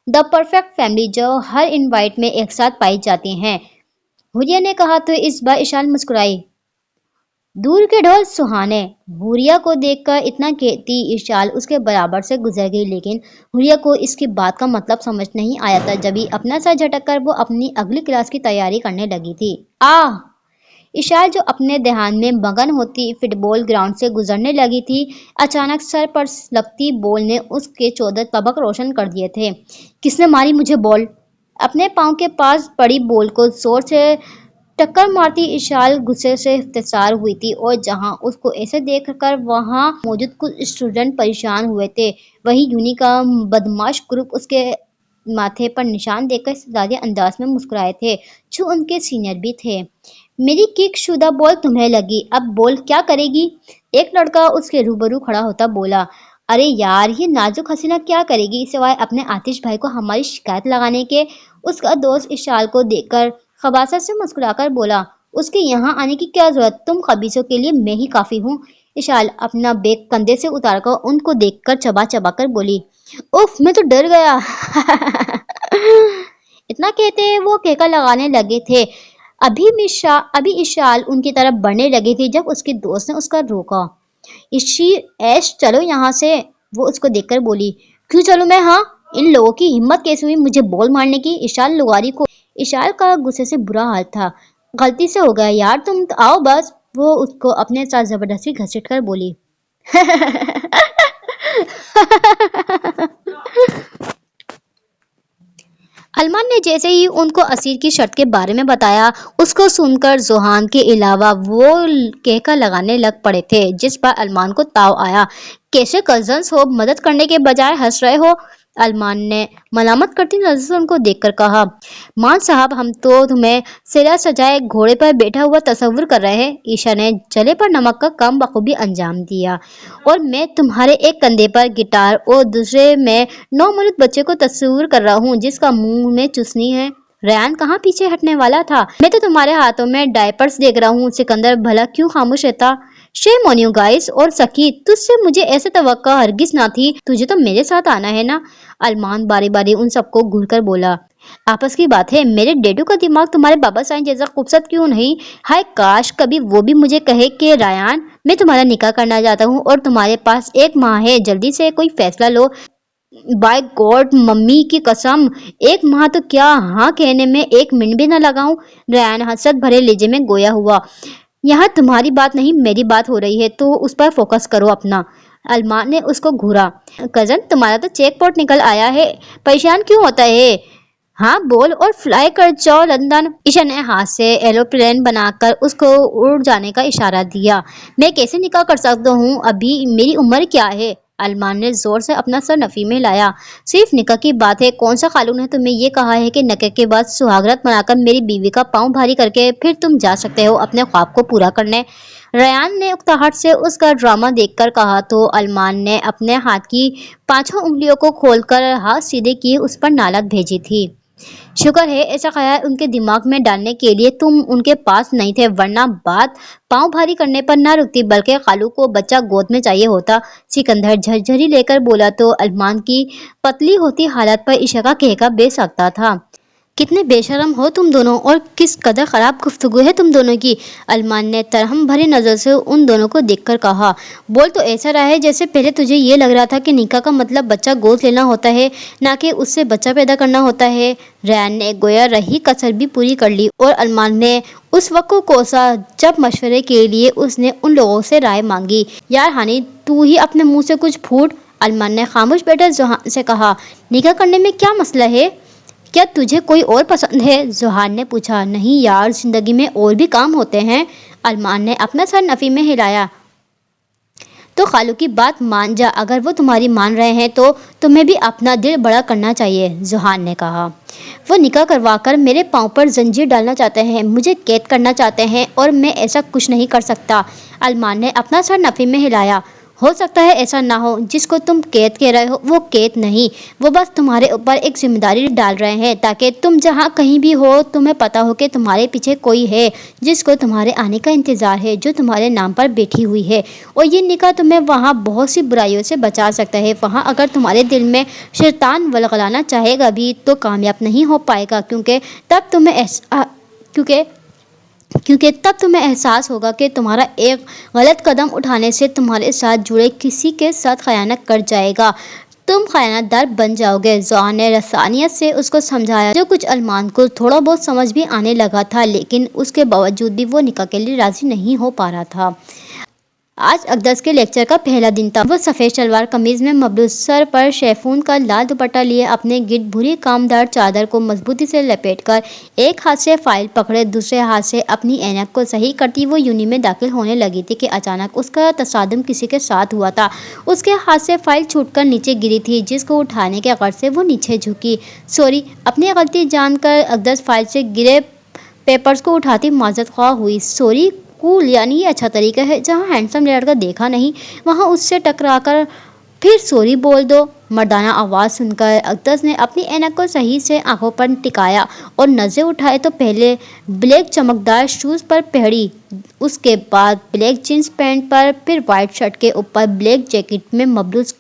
द परफेक्ट फैमिली जो हर इनवाइट में एक साथ पाई जाती हैं, हुरिया ने कहा तो इस बार इशाल मुस्कुराई। दूर के ढोल सुहाने। हुरिया को देखकर इतना कहती इशाल उसके बराबर से गुजर गई, लेकिन हुरिया को इसकी बात का मतलब समझ नहीं आया था। जब ही अपना सर झटक कर वो अपनी अगली क्लास की तैयारी करने लगी थी। आह! इशाल जो अपने ध्यान में मगन होती फुटबॉल ग्राउंड से गुजरने लगी थी, अचानक सर पर लगती बॉल ने उसके 14 तबक रोशन कर दिए थे। किसने मारी मुझे बॉल? अपने पाँव के पास पड़ी बॉल को जोर से टक्कर मारती इशाल गुस्से से इफ्तिसार हुई थी, और जहां उसको ऐसे देखकर वहां मौजूद कुछ स्टूडेंट परेशान हुए थे, वही यूनी का बदमाश ग्रुप उसके माथे पर निशान देखकर सादे अंदाज में मुस्कुराए थे, जो उनके सीनियर भी थे। मेरी किक शुदा बॉल तुम्हें लगी, अब बॉल क्या करेगी? एक लड़का उसके रूबरू खड़ा होता बोला। अरे यार, ये नाजुक हसीना क्या करेगी सिवाय अपने आतिश भाई को हमारी शिकायत लगाने के? उसका दोस्त इशाल को देखकर खबासत से मुस्कुराकर बोला। उसके यहाँ आने की क्या जरूरत, तुम खबीसों के लिए मैं ही काफी हूँ। इशाल अपना बैग कंधे से उतारकर उनको देखकर चबा चबा कर बोली। उफ, मैं तो डर गया। इतना कहते वो केका लगाने लगे थे। अभी इशाल उनकी तरफ बढ़ने लगी थी जब उसके दोस्त ने उसका रोका। इशी ऐश चलो यहाँ से, वो उसको देखकर बोली। क्यों चलूं मैं? हाँ, इन लोगों की हिम्मत कैसे हुई मुझे बॉल मारने की? इशाल का गुस्से से बुरा हाल था। गलती से हो गया यार, तुम तो आओ बस, वो उसको अपने साथ जबरदस्ती घसीट कर बोली। अरमान ने जैसे ही उनको असीर की शर्त के बारे में बताया, उसको सुनकर जोहान के अलावा वो कहका लगाने लग पड़े थे, जिस पर अरमान को ताव आया। कैसे कजन्स हो, मदद करने के बजाय हंस रहे हो? अलमान ने मलामत करती नजर से उनको देखकर कहा। मान साहब, हम तो तुम्हें सिरा सजाए घोड़े पर बैठा हुआ तस्वुर कर रहे हैं। ईशा ने जले पर नमक का काम बखूबी अंजाम दिया। और मैं तुम्हारे एक कंधे पर गिटार और दूसरे में 9 मौलूद बच्चे को तस्वुर कर रहा हूँ जिसका मुंह में चुसनी है। रयान कहाँ पीछे हटने वाला था। मैं तो तुम्हारे हाथों में डायपर्स देख रहा हूँ। सिकंदर भला क्यों खामोश रहता। Shame on you guys. और सकी, तुझसे मुझे ऐसे तवक्का हरगिज ना थी। तुझे तो मेरे साथ आना है ना। अरमान बारी बारी उन सबको घूर कर बोला। आपस की बात है, मेरे डेडू का दिमाग तुम्हारे बाबा साईं जैसा खूबसूरत क्यों नहीं। हाय काश कभी वो भी मुझे कहे कि रायान, मैं तुम्हारा निकाह करना चाहता हूँ और तुम्हारे पास 1 माह है, जल्दी से कोई फैसला लो। बाय गॉड, मम्मी की कसम, 1 माह तो क्या, हाँ कहने में 1 मिनट भी न लगाऊं। रायान हसरत भरे लहजे में गोया हुआ। यहाँ तुम्हारी बात नहीं मेरी बात हो रही है, तो उस पर फोकस करो अपना। अरमान ने उसको घूरा। कजन, तुम्हारा तो चेकपॉट निकल आया है, परेशान क्यों होता है। हाँ बोल और फ्लाई कर जाओ लंदन। ईशा ने हाथ से एरोप्लेन बनाकर उसको उड़ जाने का इशारा दिया। मैं कैसे निकाह कर सकता हूँ, अभी मेरी उम्र क्या है। अरमान ने जोर से अपना सर नफी में लाया। सिर्फ निकाह की बात है, कौन सा कानून है तुम्हें ये कहा है कि निकाह के बाद सुहागरात मनाकर मेरी बीवी का पाँव भारी करके फिर तुम जा सकते हो अपने ख्वाब को पूरा करने। रयान ने उकताहट से उसका ड्रामा देखकर कहा तो अरमान ने अपने हाथ की 5 उंगलियों को खोलकर हाथ सीधे किए उस पर नालत भेजी थी। शुक्र है ऐसा ख्याल उनके दिमाग में डालने के लिए तुम उनके पास नहीं थे, वरना बात पाँव भारी करने पर न रुकती बल्कि खालू को बच्चा गोद में चाहिए होता। सिकंदर झरझरी लेकर बोला तो अरमान की पतली होती हालत पर इशा का कहका बेसाख्ता था। कितने बेशरम हो तुम दोनों, और किस कदर खराब गुफ्तगू है तुम दोनों की। अरमान ने तरहम भरी नजर से उन दोनों को देखकर कहा। बोल तो ऐसा रहा है जैसे पहले तुझे ये लग रहा था कि निकाह का मतलब बच्चा गोद लेना होता है, ना कि उससे बच्चा पैदा करना होता है। रयान ने गोया रही कसर भी पूरी कर ली और अरमान ने उस वक्त को कोसा जब मशवरे के लिए उसने उन लोगों से राय मांगी। यार हानि, तू ही अपने मुंह से कुछ फूट। अरमान ने खामोश बैठे जोहान से कहा। निकाह करने में क्या मसला है, क्या तुझे कोई और पसंद है। जोहान ने पूछा। नहीं यार, जिंदगी में और भी काम होते हैं। अरमान ने अपना सर नफी में हिलाया। तो खालू की बात मान जा, अगर वो तुम्हारी मान रहे हैं तो तुम्हें भी अपना दिल बड़ा करना चाहिए। जोहान ने कहा। वो निकाह करवाकर मेरे पाँव पर जंजीर डालना चाहते हैं, मुझे कैद करना चाहते हैं और मैं ऐसा कुछ नहीं कर सकता। अरमान ने अपना सर नफी में हिलाया। हो सकता है ऐसा ना हो, जिसको तुम कैद कह रहे हो वो कैद नहीं, वो बस तुम्हारे ऊपर एक जिम्मेदारी डाल रहे हैं ताकि तुम जहाँ कहीं भी हो तुम्हें पता हो कि तुम्हारे पीछे कोई है जिसको तुम्हारे आने का इंतजार है, जो तुम्हारे नाम पर बैठी हुई है। और ये निकाह तुम्हें वहाँ बहुत सी बुराइयों से बचा सकता है। वहाँ अगर तुम्हारे दिल में शैतान वलगलाना चाहेगा भी तो कामयाब नहीं हो पाएगा, क्योंकि तब तुम्हें एहसास होगा कि तुम्हारा एक गलत कदम उठाने से तुम्हारे साथ जुड़े किसी के साथ खयानत कर जाएगा, तुम खयानतदार बन जाओगे। जोहान ने रसानियत से उसको समझाया, जो कुछ अरमान को थोड़ा बहुत समझ भी आने लगा था, लेकिन उसके बावजूद भी वो निकाह के लिए राजी नहीं हो पा रहा था। आज अकदस के लेक्चर का पहला दिन था। वो सफ़ेद शलवार कमीज में मबलूस, सर पर शेफून का लाल दुपट्टा लिए अपने गिट भूरी कामदार चादर को मजबूती से लपेटकर एक हाथ से फाइल पकड़े दूसरे हाथ से अपनी ऐनक को सही करती वो यूनि में दाखिल होने लगी थी कि अचानक उसका तसादुम किसी के साथ हुआ था। उसके हाथ से फाइल छूटकर नीचे गिरी थी, जिसको उठाने के गर्ज से वो नीचे झुकी। सॉरी, अपनी गलती जानकर अकदस फाइल से गिरे पेपर्स को उठाती माजरत ख्वाह हुई। सॉरी कूल, यानी ये अच्छा तरीका है, जहाँ हैंडसम लड़का देखा नहीं वहाँ उससे टकराकर फिर सॉरी बोल दो। मर्दाना आवाज़ सुनकर अकदस ने अपनी ऐनक को सही से आंखों पर टिकाया और नज़र उठाए तो पहले ब्लैक चमकदार शूज़ पर पहड़ी, उसके बाद ब्लैक जींस पैंट पर, फिर वाइट शर्ट के ऊपर ब्लैक जैकेट में मबलूस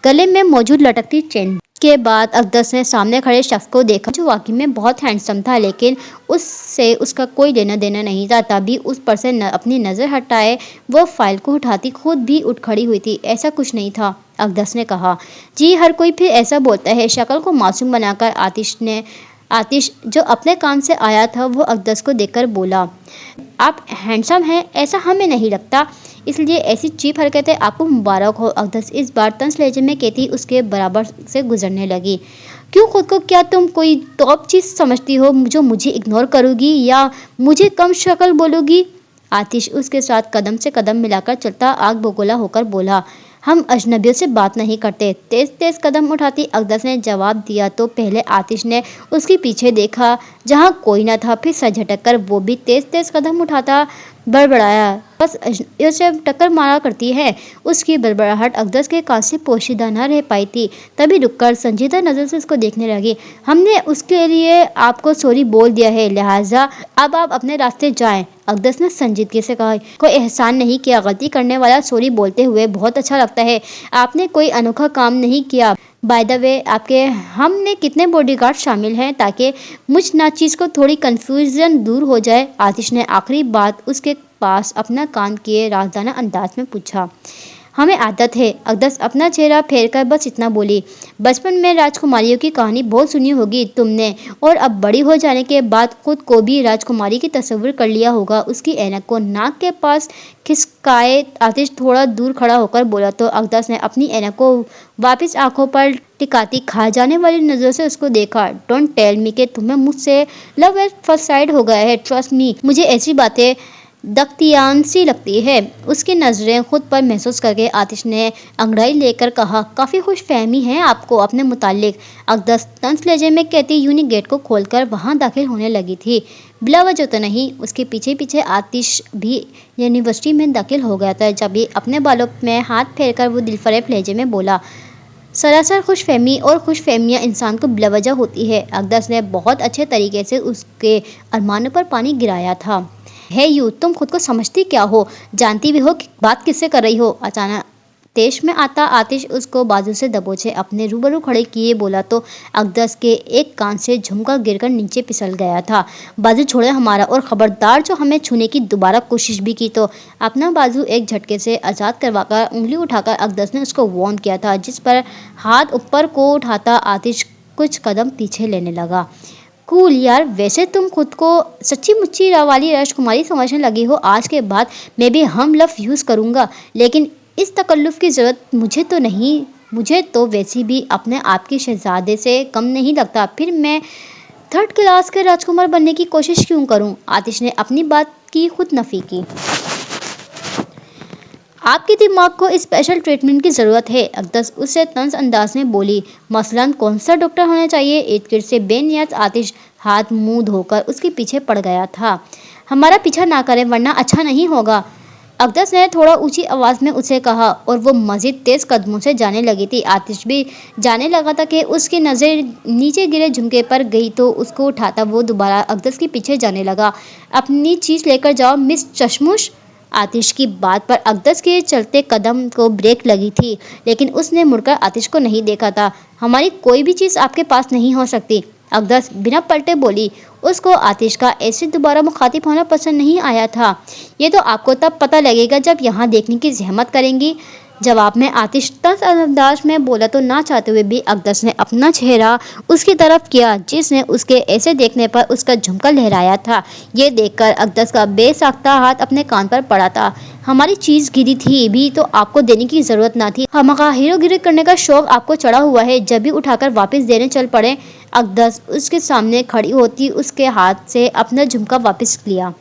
गले में मौजूद लटकती चेन के बाद अकदस ने सामने खड़े शख्स को देखा, जो वाकई में बहुत हैंडसम था, लेकिन उससे उसका कोई लेना देना नहीं था। तभी उस पर से अपनी नज़र हटाए वो फाइल को उठाती खुद भी उठ खड़ी हुई थी। ऐसा कुछ नहीं था, अकदस ने कहा। जी, हर कोई फिर ऐसा बोलता है। शक्ल को मासूम बनाकर आतिश जो अपने काम से आया था वो अकदस को देखकर बोला। आप हैंडसम हैं ऐसा हमें नहीं लगता, इसलिए ऐसी चीप हरकतें आपको मुबारक हो। अकदस इस बार तंज लहजे में कहती उसके बराबर से गुजरने लगी। क्यों खुद को क्या तुम कोई टॉप चीज़ समझती हो जो मुझे इग्नोर करोगी या मुझे कम शक्ल बोलोगी। आतिश उसके साथ कदम से कदम मिलाकर चलता आग बगोला होकर बोला। हम अजनबियों से बात नहीं करते। तेज तेज कदम उठाती अकदस ने जवाब दिया तो पहले आतिश ने उसके पीछे देखा जहाँ कोई न था, फिर सर झटक कर वो भी तेज तेज कदम उठाता बड़बड़ाया, बस अजनबियों से टक्कर मारा करती है। उसकी बड़बड़ाहट अकदस के कान से पोशीदा न रह पाई थी। तभी रुककर संजीदा नजर से उसको देखने लगी। हमने उसके लिए आपको सॉरी बोल दिया है, लिहाजा अब आप अपने रास्ते जाएं, अकदस ने संजीदगी से कहा। कोई एहसान नहीं किया, गलती करने वाला सॉरी बोलते हुए बहुत अच्छा लगता है। आपने कोई अनोखा काम नहीं किया। बाय द वे, आपके हमने कितने बॉडीगार्ड शामिल हैं ताकि मुझ नाचीज को थोड़ी कंफ्यूजन दूर हो जाए। आतिश ने आखिरी बात उसके पास अपना कान किए राजदाना अंदाज में पूछा। हमें आदत है, अकदस अपना चेहरा फेरकर बस इतना बोली। बचपन में राजकुमारियों की कहानी बहुत सुनी होगी तुमने, और अब बड़ी हो जाने के बाद खुद को भी राजकुमारी की तस्वीर कर लिया होगा। उसकी ऐनक को नाक के पास खिसकाए आतिश थोड़ा दूर खड़ा होकर बोला तो अकदस ने अपनी ऐनक को वापस आंखों पर टिकाती खा जाने वाली नजर से उसको देखा। डोंट टेल मी कि तुम्हें मुझसे लव एट फर्स्ट साइट हो गया है। ट्रस्ट मी, मुझे ऐसी बातें दख्तियान सी लगती है। उसकी नजरें खुद पर महसूस करके आतिश ने अंगड़ाई लेकर कहा, काफी खुश फहमी है आपको अपने मुतालिक। अकदस तंज लहजे में कहती यूनी गेट को खोलकर वहां दाखिल होने लगी थी। बिला वजह तो नहीं, उसके पीछे पीछे आतिश भी यूनिवर्सिटी में दाखिल हो गया था। जब ये अपने बालों में हाथ फेरकर वो दिलफरेब लहजे में बोला, सरासर खुश फहमी, और खुश फहमियाँ इंसान को बिलावजह होती है। अकदस ने बहुत अच्छे तरीके से उसके अरमानों पर पानी गिराया था। है यू, तुम खुद को समझती क्या हो? जानती भी हो कि बात किससे कर रही हो? अचानक तेज में आता आतिश उसको बाजू से दबोचे अपने रूबरू खड़े किए बोला तो अकदस के एक कान से झुमका गिरकर नीचे फिसल गया था। बाजू छोड़े हमारा, और खबरदार जो हमें छूने की दोबारा कोशिश भी की तो। अपना बाजू एक झटके से आजाद करवाकर उंगली उठाकर अकदस ने उसको वार्न किया था, जिस पर हाथ ऊपर को उठाता आतिश कुछ कदम पीछे लेने लगा। कूल यार, वैसे तुम खुद को सच्ची मुच्ची वाली राजकुमारी समझने लगी हो। आज के बाद मैं भी हम लव यूज़ करूँगा, लेकिन इस तकल्लुफ़ की ज़रूरत मुझे तो नहीं। मुझे तो वैसे भी अपने आप के शहजादे से कम नहीं लगता, फिर मैं थर्ड क्लास के राजकुमार बनने की कोशिश क्यों करूँ? आतिश ने अपनी बात की खुद नफ़ी की। आपके दिमाग को स्पेशल ट्रीटमेंट की ज़रूरत है, अकदस उससे तंज अंदाज में बोली। मसलन कौन सा डॉक्टर होना चाहिए? इर्द-गिर्द से बेनियाज आतिश हाथ मुंह धोकर उसके पीछे पड़ गया था। हमारा पीछा ना करें वरना अच्छा नहीं होगा, अकदस ने थोड़ा ऊंची आवाज़ में उसे कहा, और वो मजीद तेज़ कदमों से जाने लगी थी। आतिश भी जाने लगा था कि उसकी नज़र नीचे गिरे झुमके पर गई तो उसको उठाता वो दोबारा अकदस के पीछे जाने लगा। अपनी चीज़ लेकर जाओ मिस चश्मुश। आतिश की बात पर अकदस के चलते कदम को ब्रेक लगी थी, लेकिन उसने मुड़कर आतिश को नहीं देखा था। हमारी कोई भी चीज़ आपके पास नहीं हो सकती, अकदस बिना पलटे बोली। उसको आतिश का ऐसे दोबारा मुखातिब होना पसंद नहीं आया था। ये तो आपको तब पता लगेगा जब यहाँ देखने की जहमत करेंगी। जवाब में आतिश तंज अंदाज में बोला तो ना चाहते हुए भी अकदस ने अपना चेहरा उसकी तरफ किया, जिसने उसके ऐसे देखने पर उसका झुमका लहराया था। ये देखकर अकदस का बेसाख्ता हाथ अपने कान पर पड़ा था। हमारी चीज़ गिरी थी भी तो आपको देने की ज़रूरत ना थी। हमका हीरोगिरी करने का शौक आपको चढ़ा हुआ है, जब भी उठाकर वापस देने चल पड़े। अकदस उसके सामने खड़ी होती उसके हाथ से अपना झुमका वापस लिया।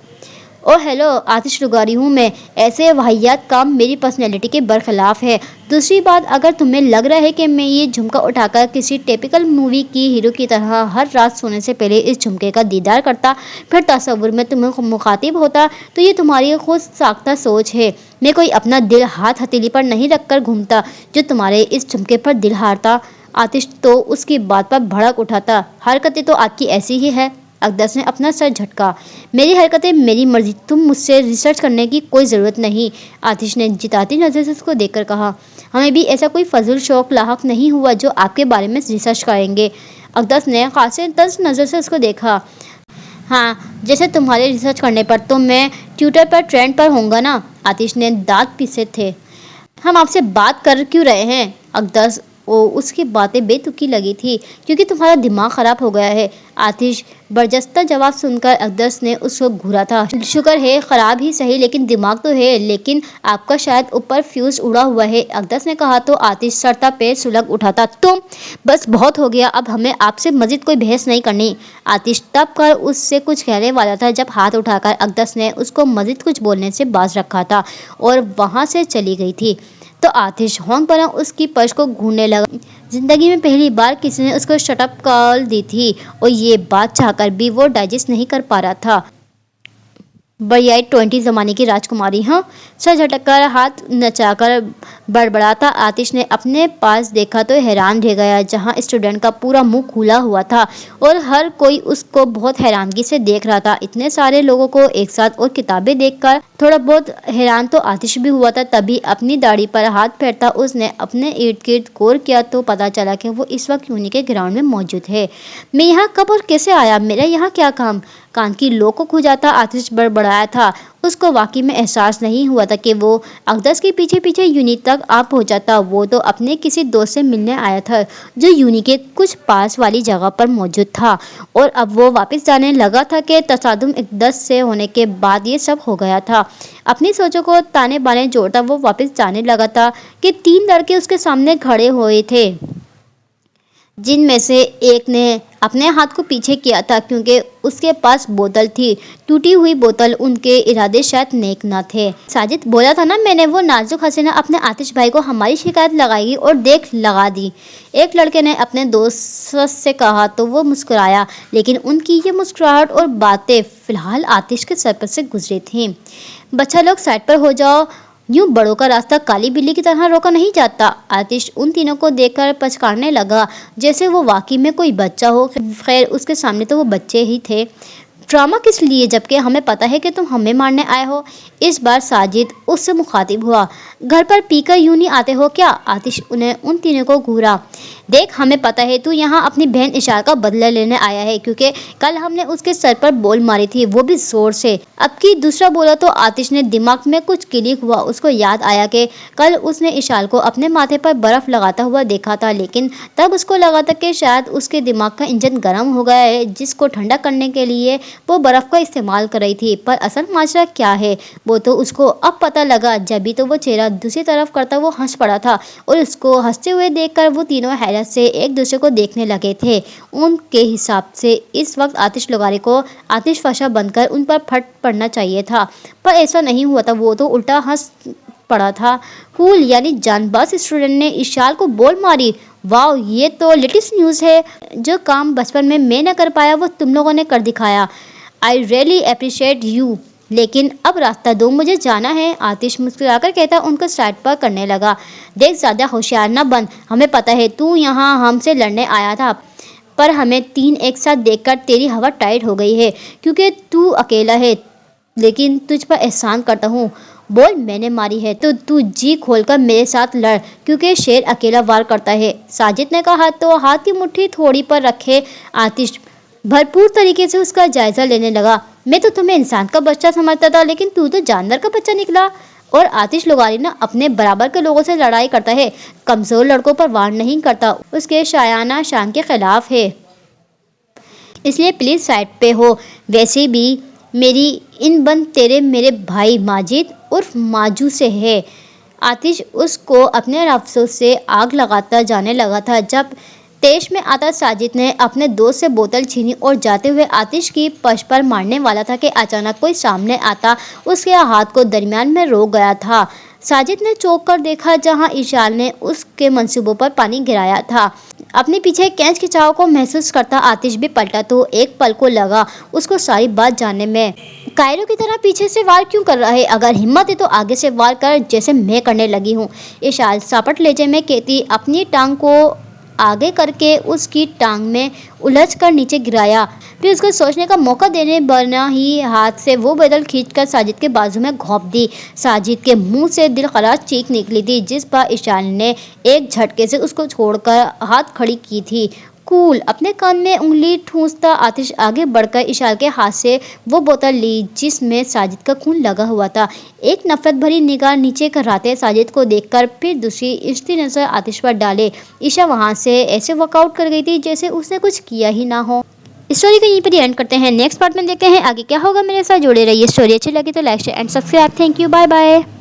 ओ हेलो, आतिश रुगारी हूँ मैं। ऐसे वाहियात काम मेरी पर्सनैलिटी के बरखिलाफ है। दूसरी बात, अगर तुम्हें लग रहा है कि मैं ये झुमका उठाकर किसी टिपिकल मूवी की हीरो की तरह हर रात सोने से पहले इस झुमके का दीदार करता, फिर तस्वुर में तुम्हें मुखातिब होता, तो ये तुम्हारी खुद साख्ता सोच है। मैं कोई अपना दिल हाथ हथेली पर नहीं रख कर घूमता जो तुम्हारे इस झुमके पर दिल हारता। आतिश तो उसकी बात पर भड़क उठाता। हरकतें तो आपकी ऐसी ही है, अकदस ने अपना सर झटका। मेरी हरकतें मेरी मर्जी, तुम मुझसे रिसर्च करने की कोई ज़रूरत नहीं, आतिश ने जिताती नज़र से उसको देखकर कहा। हमें भी ऐसा कोई फजूल शौक लाहक नहीं हुआ जो आपके बारे में रिसर्च करेंगे। अकदस ने खासे तंज नज़र से उसको देखा। हाँ, जैसे तुम्हारे रिसर्च करने पर तो मैं ट्विटर पर ट्रेंड पर होऊंगा ना, आतिश ने दांत पीसे थे। हम आपसे बात कर क्यों रहे हैं? अकदस उसकी बातें बेतुकी लगी थी, क्योंकि तुम्हारा दिमाग ख़राब हो गया है। आतिश बरजस्ता जवाब सुनकर अकदस ने उसको घूरा था। शुक्र है, ख़राब ही सही लेकिन दिमाग तो है, लेकिन आपका शायद ऊपर फ्यूज़ उड़ा हुआ है, अकदस ने कहा तो आतिश सरता पैर सुलग उठा था। तुम बस बहुत हो गया, अब हमें आपसे मज़ीद कोई बहस नहीं करनी। आतिश तब कर उससे कुछ कहने वाला था जब हाथ उठाकर अकदस ने उसको मज़ीद कुछ बोलने से बाज रखा था और वहाँ से चली गई थी। तो तो आतिश होंक बना उसकी पर्स को घूरने लगा। जिंदगी में पहली बार किसी ने उसको शट अप कॉल दी थी और ये बात चाहकर भी वो डाइजेस्ट नहीं कर पा रहा था। बड़ियाई 20 जमाने की राजकुमारी, हाँ। सर झटककर हाथ नचाकर बड़बड़ाता आतिश ने अपने पास देखा तो हैरान रह गया। जहाँ स्टूडेंट का पूरा मुंह खुला हुआ था और हर कोई उसको बहुत हैरानगी से देख रहा था। इतने सारे लोगों को एक साथ और किताबें देखकर थोड़ा बहुत हैरान तो आतिश भी हुआ था। तभी अपनी दाढ़ी पर हाथ फेरता उसने अपने इर्द गिर्द गौर किया तो पता चला कि वो इस वक्त यूनी के ग्राउंड में मौजूद है। मैं यहाँ कब और कैसे आया? मेरा यहाँ क्या काम? कान की लो को खुजाता आतिश बड़बड़ाया था। उसको वाकई में एहसास नहीं हुआ था कि वो अकदस के पीछे पीछे यूनी तक आ पहुंचा था। वो तो अपने किसी दोस्त से मिलने आया था जो यूनी के कुछ पास वाली जगह पर मौजूद था और अब वो वापस जाने लगा था कि तसादुम अकदस से होने के बाद ये सब हो गया था। अपनी सोचों को ताने बाने जोड़ता वो वापस जाने लगा था कि 3 लड़के उसके सामने खड़े हुए थे, जिनमें से एक ने अपने हाथ को पीछे किया था क्योंकि उसके पास बोतल थी। टूटी हुई बोतल। उनके इरादे शायद नेक न थे। साजिद बोला था ना मैंने, वो नाजुक हसीना अपने आतिश भाई को हमारी शिकायत लगाएगी और देख लगा दी। एक लड़के ने अपने दोस्त से कहा तो वो मुस्कुराया, लेकिन उनकी ये मुस्कुराहट और बातें फिलहाल आतिश के सर पर से गुजरी थीं। बच्चा लोग साइड पर हो जाओ, यूं बड़ों का रास्ता काली बिल्ली की तरह रोका नहीं जाता। आतिश उन तीनों को देखकर पछकारने लगा जैसे वो वाकई में कोई बच्चा हो। खैर उसके सामने तो वो बच्चे ही थे। ड्रामा किस लिए जबकि हमें पता है कि तुम हमें मारने आए हो? इस बार साजिद उससे मुखातिब हुआ। घर पर पीकर यूं नहीं आते हो क्या? आतिश उन्हें उन तीनों को घूरा। देख हमें पता है तू यहाँ अपनी बहन इशार का बदला लेने आया है क्योंकि कल हमने उसके सर पर बॉल मारी थी, वो भी जोर से। अब की दूसरा बोला तो आतिश ने दिमाग में कुछ क्लिक हुआ। उसको याद आया कि कल उसने इशार को अपने माथे पर बर्फ लगाता हुआ देखा था, लेकिन तब उसको लगा था कि शायद उसके दिमाग का इंजन गर्म हो गया है जिसको ठंडा करने के लिए वो बर्फ का इस्तेमाल कर रही थी। पर असल माजरा क्या है वो तो उसको अब पता लगा। जब भी तो वो चेहरा दूसरी तरफ करता वो हंस पड़ा था और उसको हंसते हुए देखकर वो तीनों हैरत से एक दूसरे को देखने लगे थे। उनके हिसाब से इस वक्त आतिश लगारी को आतिश फशा बनकर उन पर फट पड़ना चाहिए था, पर ऐसा नहीं हुआ था। वो तो उल्टा हंस पड़ा था। कूल यानी जानबाज स्टूडेंट ने इशाल को बॉल मारी। वाह, ये तो लेटेस्ट न्यूज़ है। जो काम बचपन में मैं न कर पाया वो तुम लोगों ने कर दिखाया। आई रियली अप्रिशिएट यू, लेकिन अब रास्ता दो, मुझे जाना है। आतिश मुस्कुराकर कहता उनको साइड पर करने लगा। देख ज़्यादा होशियार न बन, हमें पता है तू यहाँ हमसे लड़ने आया था, पर हमें 3 एक साथ देखकर तेरी हवा टाइट हो गई है क्योंकि तू अकेला है। लेकिन तुझ पर एहसान करता हूँ, बॉल मैंने मारी है तो तू जी खोलकर मेरे साथ लड़ क्योंकि शेर अकेला वार करता है। साजिद ने कहा तो हाथ की मुट्ठी थोड़ी पर रखे आतिश भरपूर तरीके से उसका जायजा लेने लगा। मैं तो तुम्हें इंसान का बच्चा समझता था, लेकिन तू तो जानवर का बच्चा निकला। और आतिश लगारी ना अपने बराबर के लोगों से लड़ाई करता है, कमजोर लड़कों पर वार नहीं करता, उसके शायाना शान के खिलाफ है। इसलिए प्लीज साइड पे हो। वैसे भी मेरी इन बंद तेरे मेरे भाई माजिद उर्फ माजू से है। आतिश उसको अपने अफसोस से आग लगाता जाने लगा था। जब तेज में आता साजिद ने अपने दोस्त से बोतल छीनी और जाते हुए आतिश की पश पर मारने वाला था कि अचानक कोई सामने आता उसके हाथ को दरमियान में रोक गया था। साजिद ने चौंक कर देखा जहां इशाल ने उसके मंसूबों पर पानी गिराया था। अपने पीछे कैच खिंचाव को महसूस करता आतिश भी पलटा तो एक पल को लगा उसको सारी बात जानने में। कायरों की तरह पीछे से वार क्यों कर रहा है? अगर हिम्मत है तो आगे से वार कर जैसे मैं करने लगी हूँ। इशाल सापट लेजे में कहती अपनी टांग को आगे करके उसकी टांग में उलझ कर नीचे गिराया। फिर उसको सोचने का मौका देने बना ही हाथ से वो बोतल खींचकर साजिद के बाजू में घोंप दी। साजिद के मुंह से दिलखराज चीख निकली थी जिस पर इशाल ने एक झटके से उसको छोड़कर हाथ खड़ी की थी। कूल। अपने कान में उंगली ठूंसता आतिश आगे बढ़कर इशाल के हाथ से वो बोतल ली जिसमें साजिद का खून लगा हुआ था। एक नफरत भरी निगाह नीचे कराते साजिद को देखकर फिर दूसरी इश्ती नजर आतिश पर डाले। ईशा वहां से ऐसे वर्कआउट कर गई थी जैसे उसने कुछ किया ही ना हो। स्टोरी को यहीं पर एंड करते हैं। नेक्स्ट पार्ट में देखते हैं आगे क्या होगा। मेरे साथ जुड़े रहिए। स्टोरी अच्छी लगी तो like share and subscribe. Thank you, bye bye.